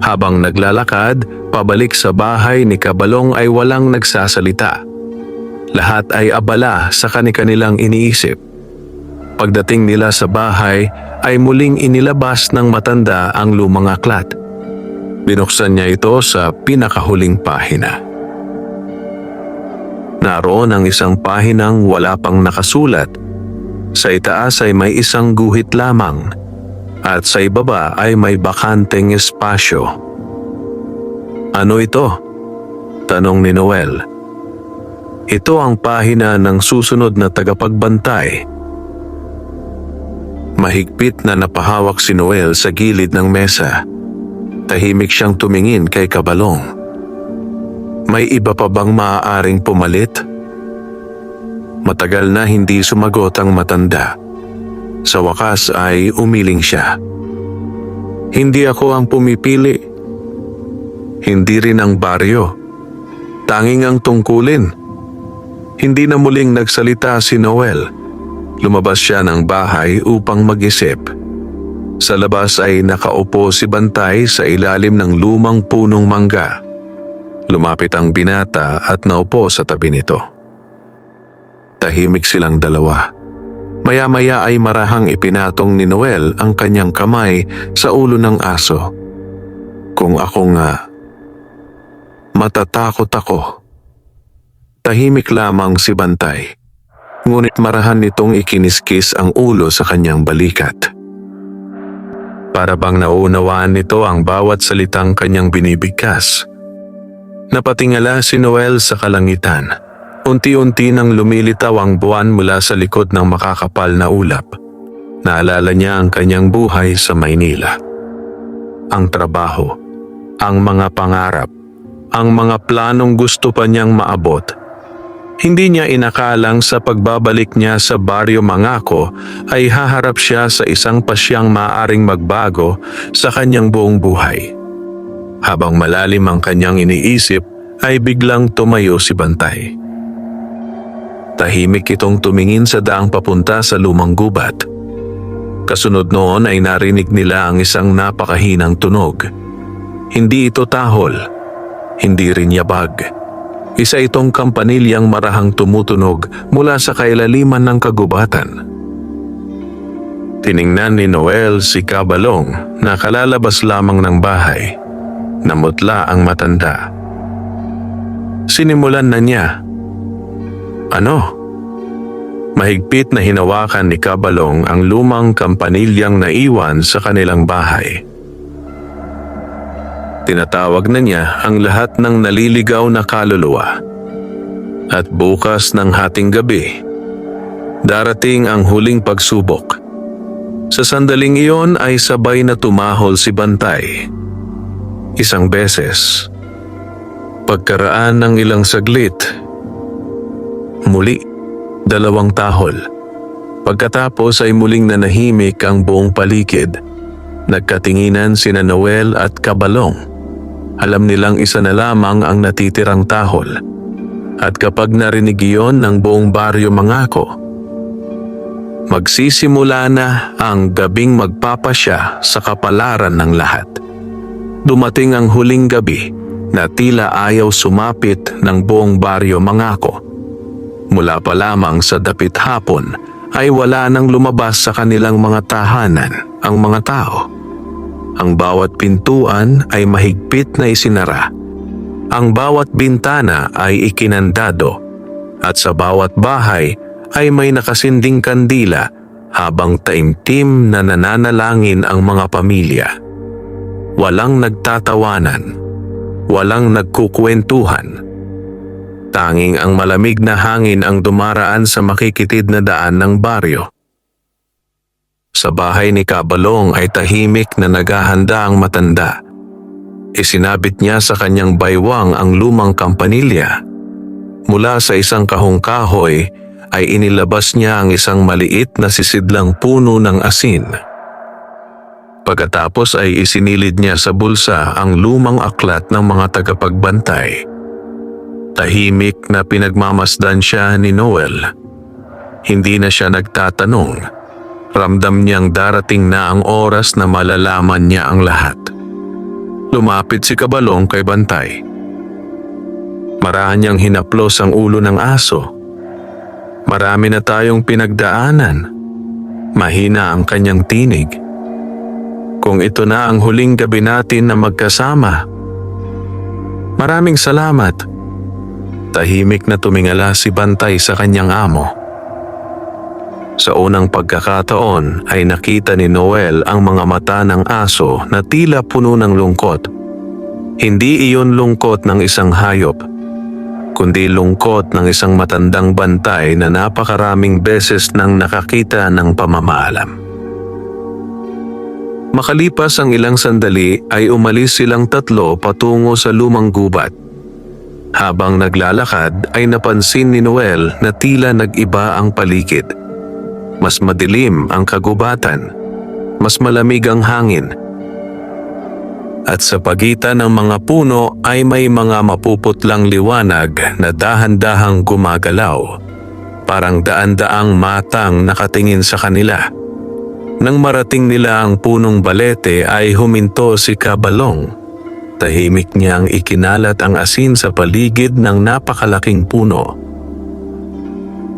Habang naglalakad, pabalik sa bahay ni Kabalong ay walang nagsasalita. Lahat ay abala sa kanilang iniisip. Pagdating nila sa bahay ay muling inilabas ng matanda ang lumang aklat. Binuksan niya ito sa pinakahuling pahina. Naroon ang isang pahinang wala pang nakasulat. Sa itaas ay may isang guhit lamang at sa ibaba ay may bakanteng espasyo. Ano ito? Tanong ni Noel. Ito ang pahina ng susunod na tagapagbantay. Mahigpit na napahawak si Noel sa gilid ng mesa. Tahimik siyang tumingin kay Kabalong. May iba pa bang maaaring pumalit? Matagal na hindi sumagot ang matanda. Sa wakas ay umiling siya. Hindi ako ang pumipili. Hindi rin ang baryo. Tanging ang tungkulin. Hindi na muling nagsalita si Noel. Lumabas siya ng bahay upang mag-isip. Sa labas ay nakaupo si Bantay sa ilalim ng lumang punong mangga. Lumapit ang binata at naupo sa tabi nito. Tahimik silang dalawa. Maya-maya ay marahang ipinatong ni Noel ang kanyang kamay sa ulo ng aso. Kung ako nga, matatakot ako. Tahimik lamang si Bantay. Ngunit marahan nitong ikiniskis ang ulo sa kanyang balikat. Para bang nauunawaan nito ang bawat salitang kanyang binibigkas. Napatingala si Noel sa kalangitan. Unti-unti nang lumilitaw ang buwan mula sa likod ng makakapal na ulap. Naalala niya ang kanyang buhay sa Maynila. Ang trabaho, ang mga pangarap, ang mga planong gusto pa niyang maabot. Hindi niya inakalang sa pagbabalik niya sa Baryo Mangako ay haharap siya sa isang pasyang maaaring magbago sa kanyang buong buhay. Habang malalim ang kanyang iniisip ay biglang tumayo si Bantay. Tahimik itong tumingin sa daang papunta sa lumang gubat. Kasunod noon ay narinig nila ang isang napakahinang tunog. Hindi ito tahol, hindi rin yabag. Isa itong kampanilyang marahang tumutunog mula sa kailaliman ng kagubatan. Tiningnan ni Noel si Kabalong na kalalabas lamang ng bahay. Namutla ang matanda. Sinimulan na niya. Ano? Mahigpit na hinawakan ni Kabalong ang lumang kampanilyang naiwan sa kanilang bahay. Tinatawag na niya ang lahat ng naliligaw na kaluluwa. At bukas ng hating gabi, darating ang huling pagsubok. Sa sandaling iyon ay sabay na tumahol si Bantay. Isang beses. Pagkaraan ng ilang saglit, muli, 2 tahol. Pagkatapos ay muling nanahimik ang buong paligid. Nagkatinginan sina Noel at Kabalong. Alam nilang isa na lamang ang natitirang tahol. At kapag narinig iyon ng buong Baryo Mangako, magsisimula na ang gabing magpapasya sa kapalaran ng lahat. Dumating ang huling gabi na tila ayaw sumapit ng buong Baryo Mangako. Mula pa lamang sa dapit hapon ay wala nang lumabas sa kanilang mga tahanan ang mga tao. Ang bawat pintuan ay mahigpit na isinara. Ang bawat bintana ay ikinandado at sa bawat bahay ay may nakasinding kandila habang taimtim na nananalangin ang mga pamilya. Walang nagtatawanan, walang nagkukwentuhan. Tanging ang malamig na hangin ang dumaraan sa makikitid na daan ng baryo. Sa bahay ni Kabalong ay tahimik na naghahanda ang matanda. Isinabit niya sa kanyang baywang ang lumang kampanilya. Mula sa isang kahong kahoy ay inilabas niya ang isang maliit na sisidlang puno ng asin. Pagkatapos ay isinilid niya sa bulsa ang lumang aklat ng mga tagapagbantay. Tahimik na pinagmamasdan siya ni Noel. Hindi na siya nagtatanong. Ramdam niyang darating na ang oras na malalaman niya ang lahat. Lumapit si Kabalong kay Bantay. Marahan niyang hinaplos ang ulo ng aso. Marami na tayong pinagdaanan. Mahina ang kanyang tinig. Kung ito na ang huling gabi natin na magkasama. Maraming salamat. Tahimik na tumingala si Bantay sa kanyang amo. Sa unang pagkakataon ay nakita ni Noel ang mga mata ng aso na tila puno ng lungkot. Hindi iyon lungkot ng isang hayop, kundi lungkot ng isang matandang bantay na napakaraming beses nang nakakita ng pamamaalam. Makalipas ang ilang sandali ay umalis silang tatlo patungo sa lumang gubat. Habang naglalakad ay napansin ni Noel na tila nag-iba ang paligid. Mas madilim ang kagubatan, mas malamig ang hangin. At sa pagitan ng mga puno ay may mga mapuputlang liwanag na dahan-dahang gumagalaw. Parang daan-daang matang nakatingin sa kanila. Nang marating nila ang punong balete ay huminto si Kabalong. Tahimik niyang ikinalat ang asin sa paligid ng napakalaking puno.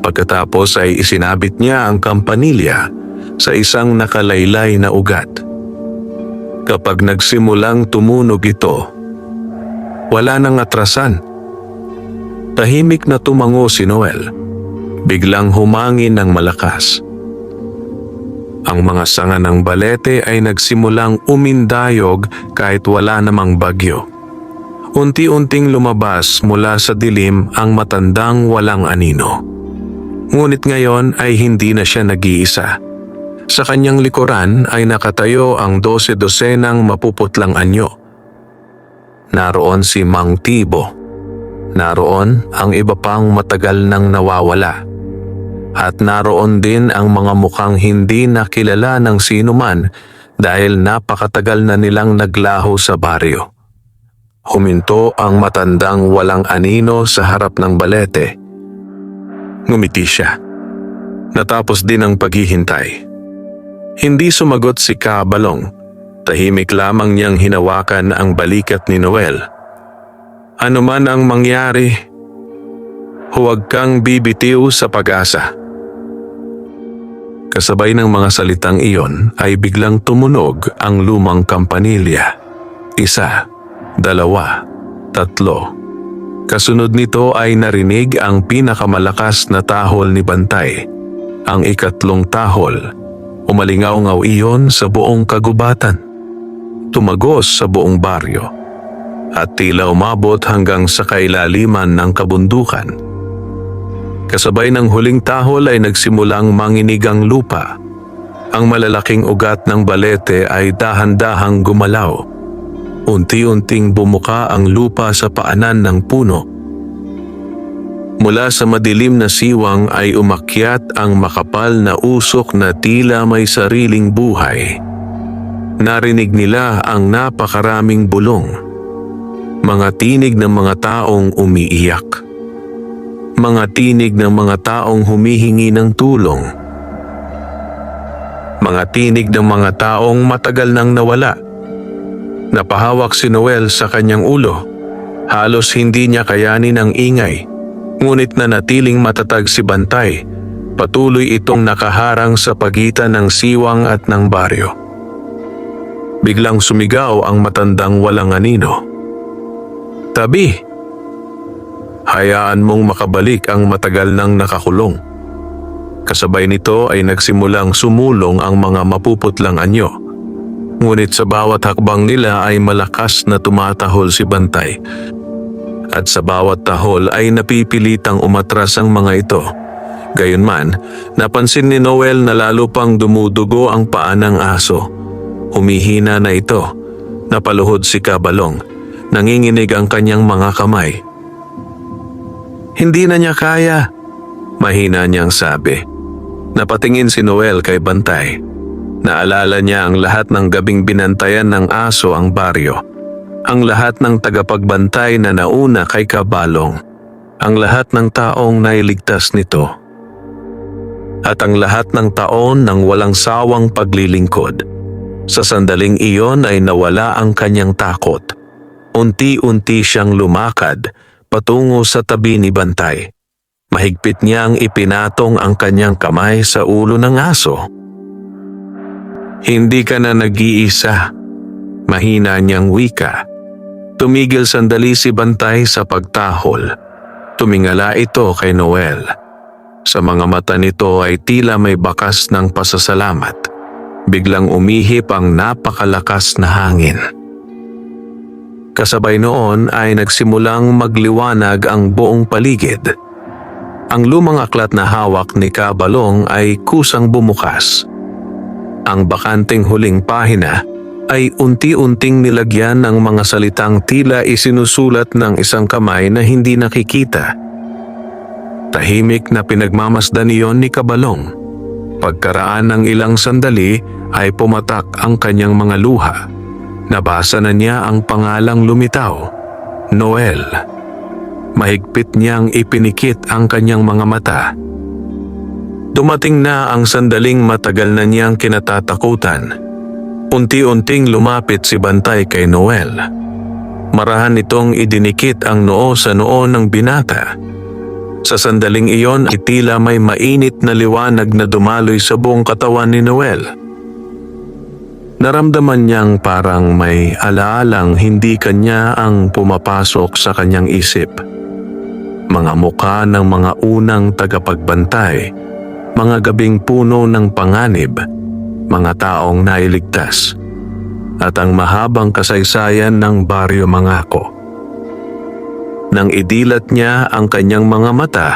Pagkatapos ay isinabit niya ang kampanilya sa isang nakalaylay na ugat. Kapag nagsimulang tumunog ito, wala nang atrasan. Tahimik na tumango si Noel. Biglang humangin ng malakas. Ang mga sanga ng balete ay nagsimulang umindayog kahit wala namang bagyo. Unti-unting lumabas mula sa dilim ang matandang walang anino. Ngunit ngayon ay hindi na siya nag-iisa. Sa kanyang likuran ay nakatayo ang 12-dosenang mapuputlang anyo. Naroon si Mang Tibo. Naroon ang iba pang matagal nang nawawala. At naroon din ang mga mukhang hindi nakilala ng sinuman dahil napakatagal na nilang naglaho sa baryo. Huminto ang matandang walang anino sa harap ng balete. Ngumiti siya. Natapos din ang paghihintay. Hindi sumagot si Kabalong. Tahimik lamang niyang hinawakan ang balikat ni Noel. Ano man ang mangyari, huwag kang bibitiw sa pag-asa. Kasabay ng mga salitang iyon ay biglang tumunog ang lumang kampanilya. 1, 2, 3. Kasunod nito ay narinig ang pinakamalakas na tahol ni Bantay. Ang ikatlong tahol. Umalingaw-ngaw iyon sa buong kagubatan. Tumagos sa buong baryo. At tila umabot hanggang sa kailaliman ng kabundukan. Kasabay ng huling tahol ay nagsimulang manginig ang lupa. Ang malalaking ugat ng balete ay dahan-dahang gumalaw. Unti-unting bumuka ang lupa sa paanan ng puno. Mula sa madilim na siwang ay umakyat ang makapal na usok na tila may sariling buhay. Narinig nila ang napakaraming bulong. Mga tinig ng mga taong umiiyak. Mga tinig ng mga taong humihingi ng tulong. Mga tinig ng mga taong matagal nang nawala. Napahawak si Noel sa kanyang ulo. Halos hindi niya kayanin ang ingay. Ngunit nanatiling matatag si Bantay. Patuloy itong nakaharang sa pagitan ng siwang at ng baryo. Biglang sumigaw ang matandang walang anino. Tabi! Hayaan mong makabalik ang matagal nang nakakulong. Kasabay nito ay nagsimulang sumulong ang mga mapuputlang anyo. Ngunit sa bawat hakbang nila ay malakas na tumatahol si Bantay. At sa bawat tahol ay napipilitang umatras ang mga ito. Gayunman, napansin ni Noel na lalo pang dumudugo ang paa ng aso. Humihina na ito. Napaluhod si Kabalong. Nanginginig ang kanyang mga kamay. Hindi na niya kaya, mahina niyang sabi. Napatingin si Noel kay Bantay. Naalala niya ang lahat ng gabing binantayan ng aso ang baryo. Ang lahat ng tagapagbantay na nauna kay Kabalong. Ang lahat ng taong nailigtas nito. At ang lahat ng taon ng walang sawang paglilingkod. Sa sandaling iyon ay nawala ang kanyang takot. Unti-unti siyang lumakad patungo sa tabi ni Bantay. Mahigpit niyang ipinatong ang kanyang kamay sa ulo ng aso. Hindi ka na nag-iisa. Mahina niyang wika. Tumigil sandali si Bantay sa pagtahol. Tumingala ito kay Noel. Sa mga mata nito ay tila may bakas ng pasasalamat. Biglang umihip ang napakalakas na hangin. Kasabay noon ay nagsimulang magliwanag ang buong paligid. Ang lumang aklat na hawak ni Kabalong ay kusang bumukas. Ang bakanting huling pahina ay unti-unting nilagyan ng mga salitang tila isinusulat ng isang kamay na hindi nakikita. Tahimik na pinagmamasdan iyon ni Kabalong. Pagkaraan ng ilang sandali ay pumatak ang kanyang mga luha. Nabasa na niya ang pangalang lumitaw, Noel. Mahigpit niyang ipinikit ang kanyang mga mata. Dumating na ang sandaling matagal na niyang kinatatakutan. Unti-unting lumapit si Bantay kay Noel. Marahan nitong idinikit ang noo sa noo ng binata. Sa sandaling iyon ay tila may mainit na liwanag na dumaloy sa buong katawan ni Noel. Naramdaman niyang parang may alaalang hindi kanya ang pumapasok sa kanyang isip. Mga mukha ng mga unang tagapagbantay, mga gabing puno ng panganib, mga taong nailigtas, at ang mahabang kasaysayan ng Baryo Mangako. Nang idilat niya ang kanyang mga mata,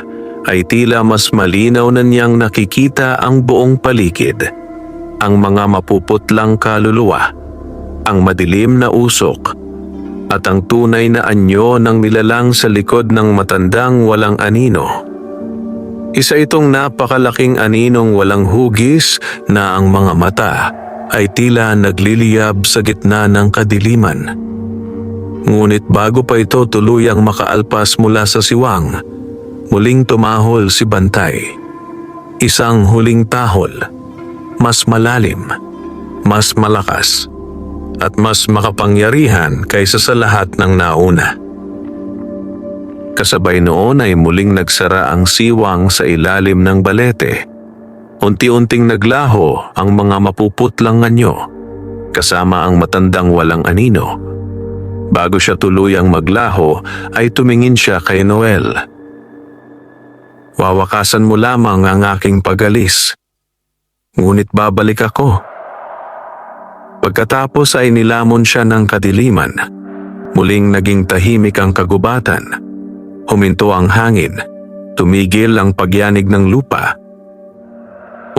ay tila mas malinaw na niyang nakikita ang buong paligid, ang mga mapuputlang kaluluwa, ang madilim na usok, at ang tunay na anyo ng nilalang sa likod ng matandang walang anino. Isa itong napakalaking aninong walang hugis na ang mga mata ay tila nagliliyab sa gitna ng kadiliman. Ngunit bago pa ito tuluyang makaalpas mula sa siwang, muling tumahol si Bantay. Isang huling tahol, mas malalim, mas malakas, at mas makapangyarihan kaysa sa lahat ng nauna. Kasabay noon ay muling nagsara ang siwang sa ilalim ng balete. Unti-unting naglaho ang mga mapuputlang anyo, kasama ang matandang walang anino. Bago siya tuluyang maglaho ay tumingin siya kay Noel. Wawakasan mo lamang ang aking pag-alis, ngunit babalik ako. Pagkatapos ay nilamon siya ng kadiliman. Muling naging tahimik ang kagubatan. Huminto ang hangin. Tumigil ang pagyanig ng lupa.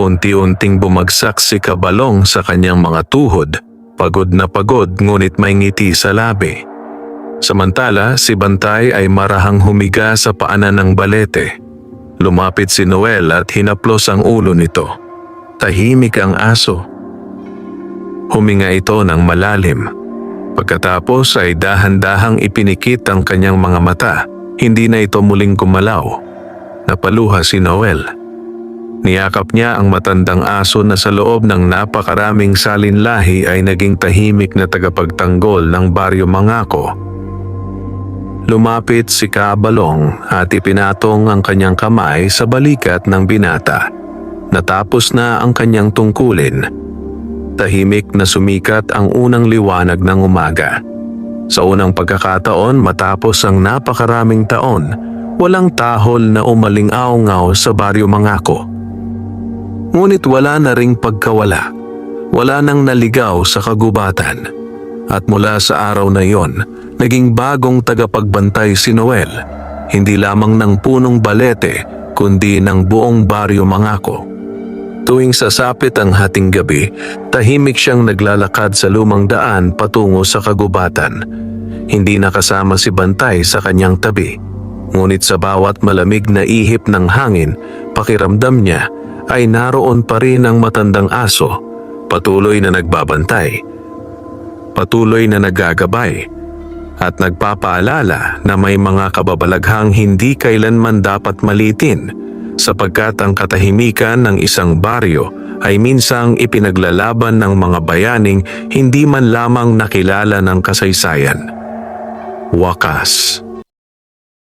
Unti-unting bumagsak si Kabalong sa kanyang mga tuhod. Pagod na pagod ngunit may ngiti sa labi. Samantala si Bantay ay marahang humiga sa paanan ng balete. Lumapit si Noel at hinaplos ang ulo nito. Tahimik ang aso. Huminga ito ng malalim. Pagkatapos ay dahan-dahang ipinikit ang kanyang mga mata. Hindi na ito muling gumalaw. Napaluha si Noel. Niyakap niya ang matandang aso na sa loob ng napakaraming salinlahi ay naging tahimik na tagapagtanggol ng Baryo Mangako. Lumapit si Kabalong at ipinatong ang kanyang kamay sa balikat ng binata. Natapos na ang kanyang tungkulin. Tahimik na sumikat ang unang liwanag ng umaga. Sa unang pagkakataon matapos ang napakaraming taon, walang tahol na umaling-aungaw sa Baryo Mangako. Ngunit wala na ring pagkawala. Wala nang naligaw sa kagubatan. At mula sa araw na iyon, naging bagong tagapagbantay si Noel, hindi lamang ng punong balete, kundi ng buong Baryo Mangako. Tuwing sasapit ang hating gabi, tahimik siyang naglalakad sa lumang daan patungo sa kagubatan. Hindi nakasama si Bantay sa kanyang tabi. Ngunit sa bawat malamig na ihip ng hangin, pakiramdam niya ay naroon pa rin ang matandang aso, patuloy na nagbabantay, patuloy na naggagabay, at nagpapaalala na may mga kababalaghang hindi kailanman dapat malitin, sapagkat ang katahimikan ng isang baryo ay minsang ipinaglalaban ng mga bayaning hindi man lamang nakilala ng kasaysayan. Wakas.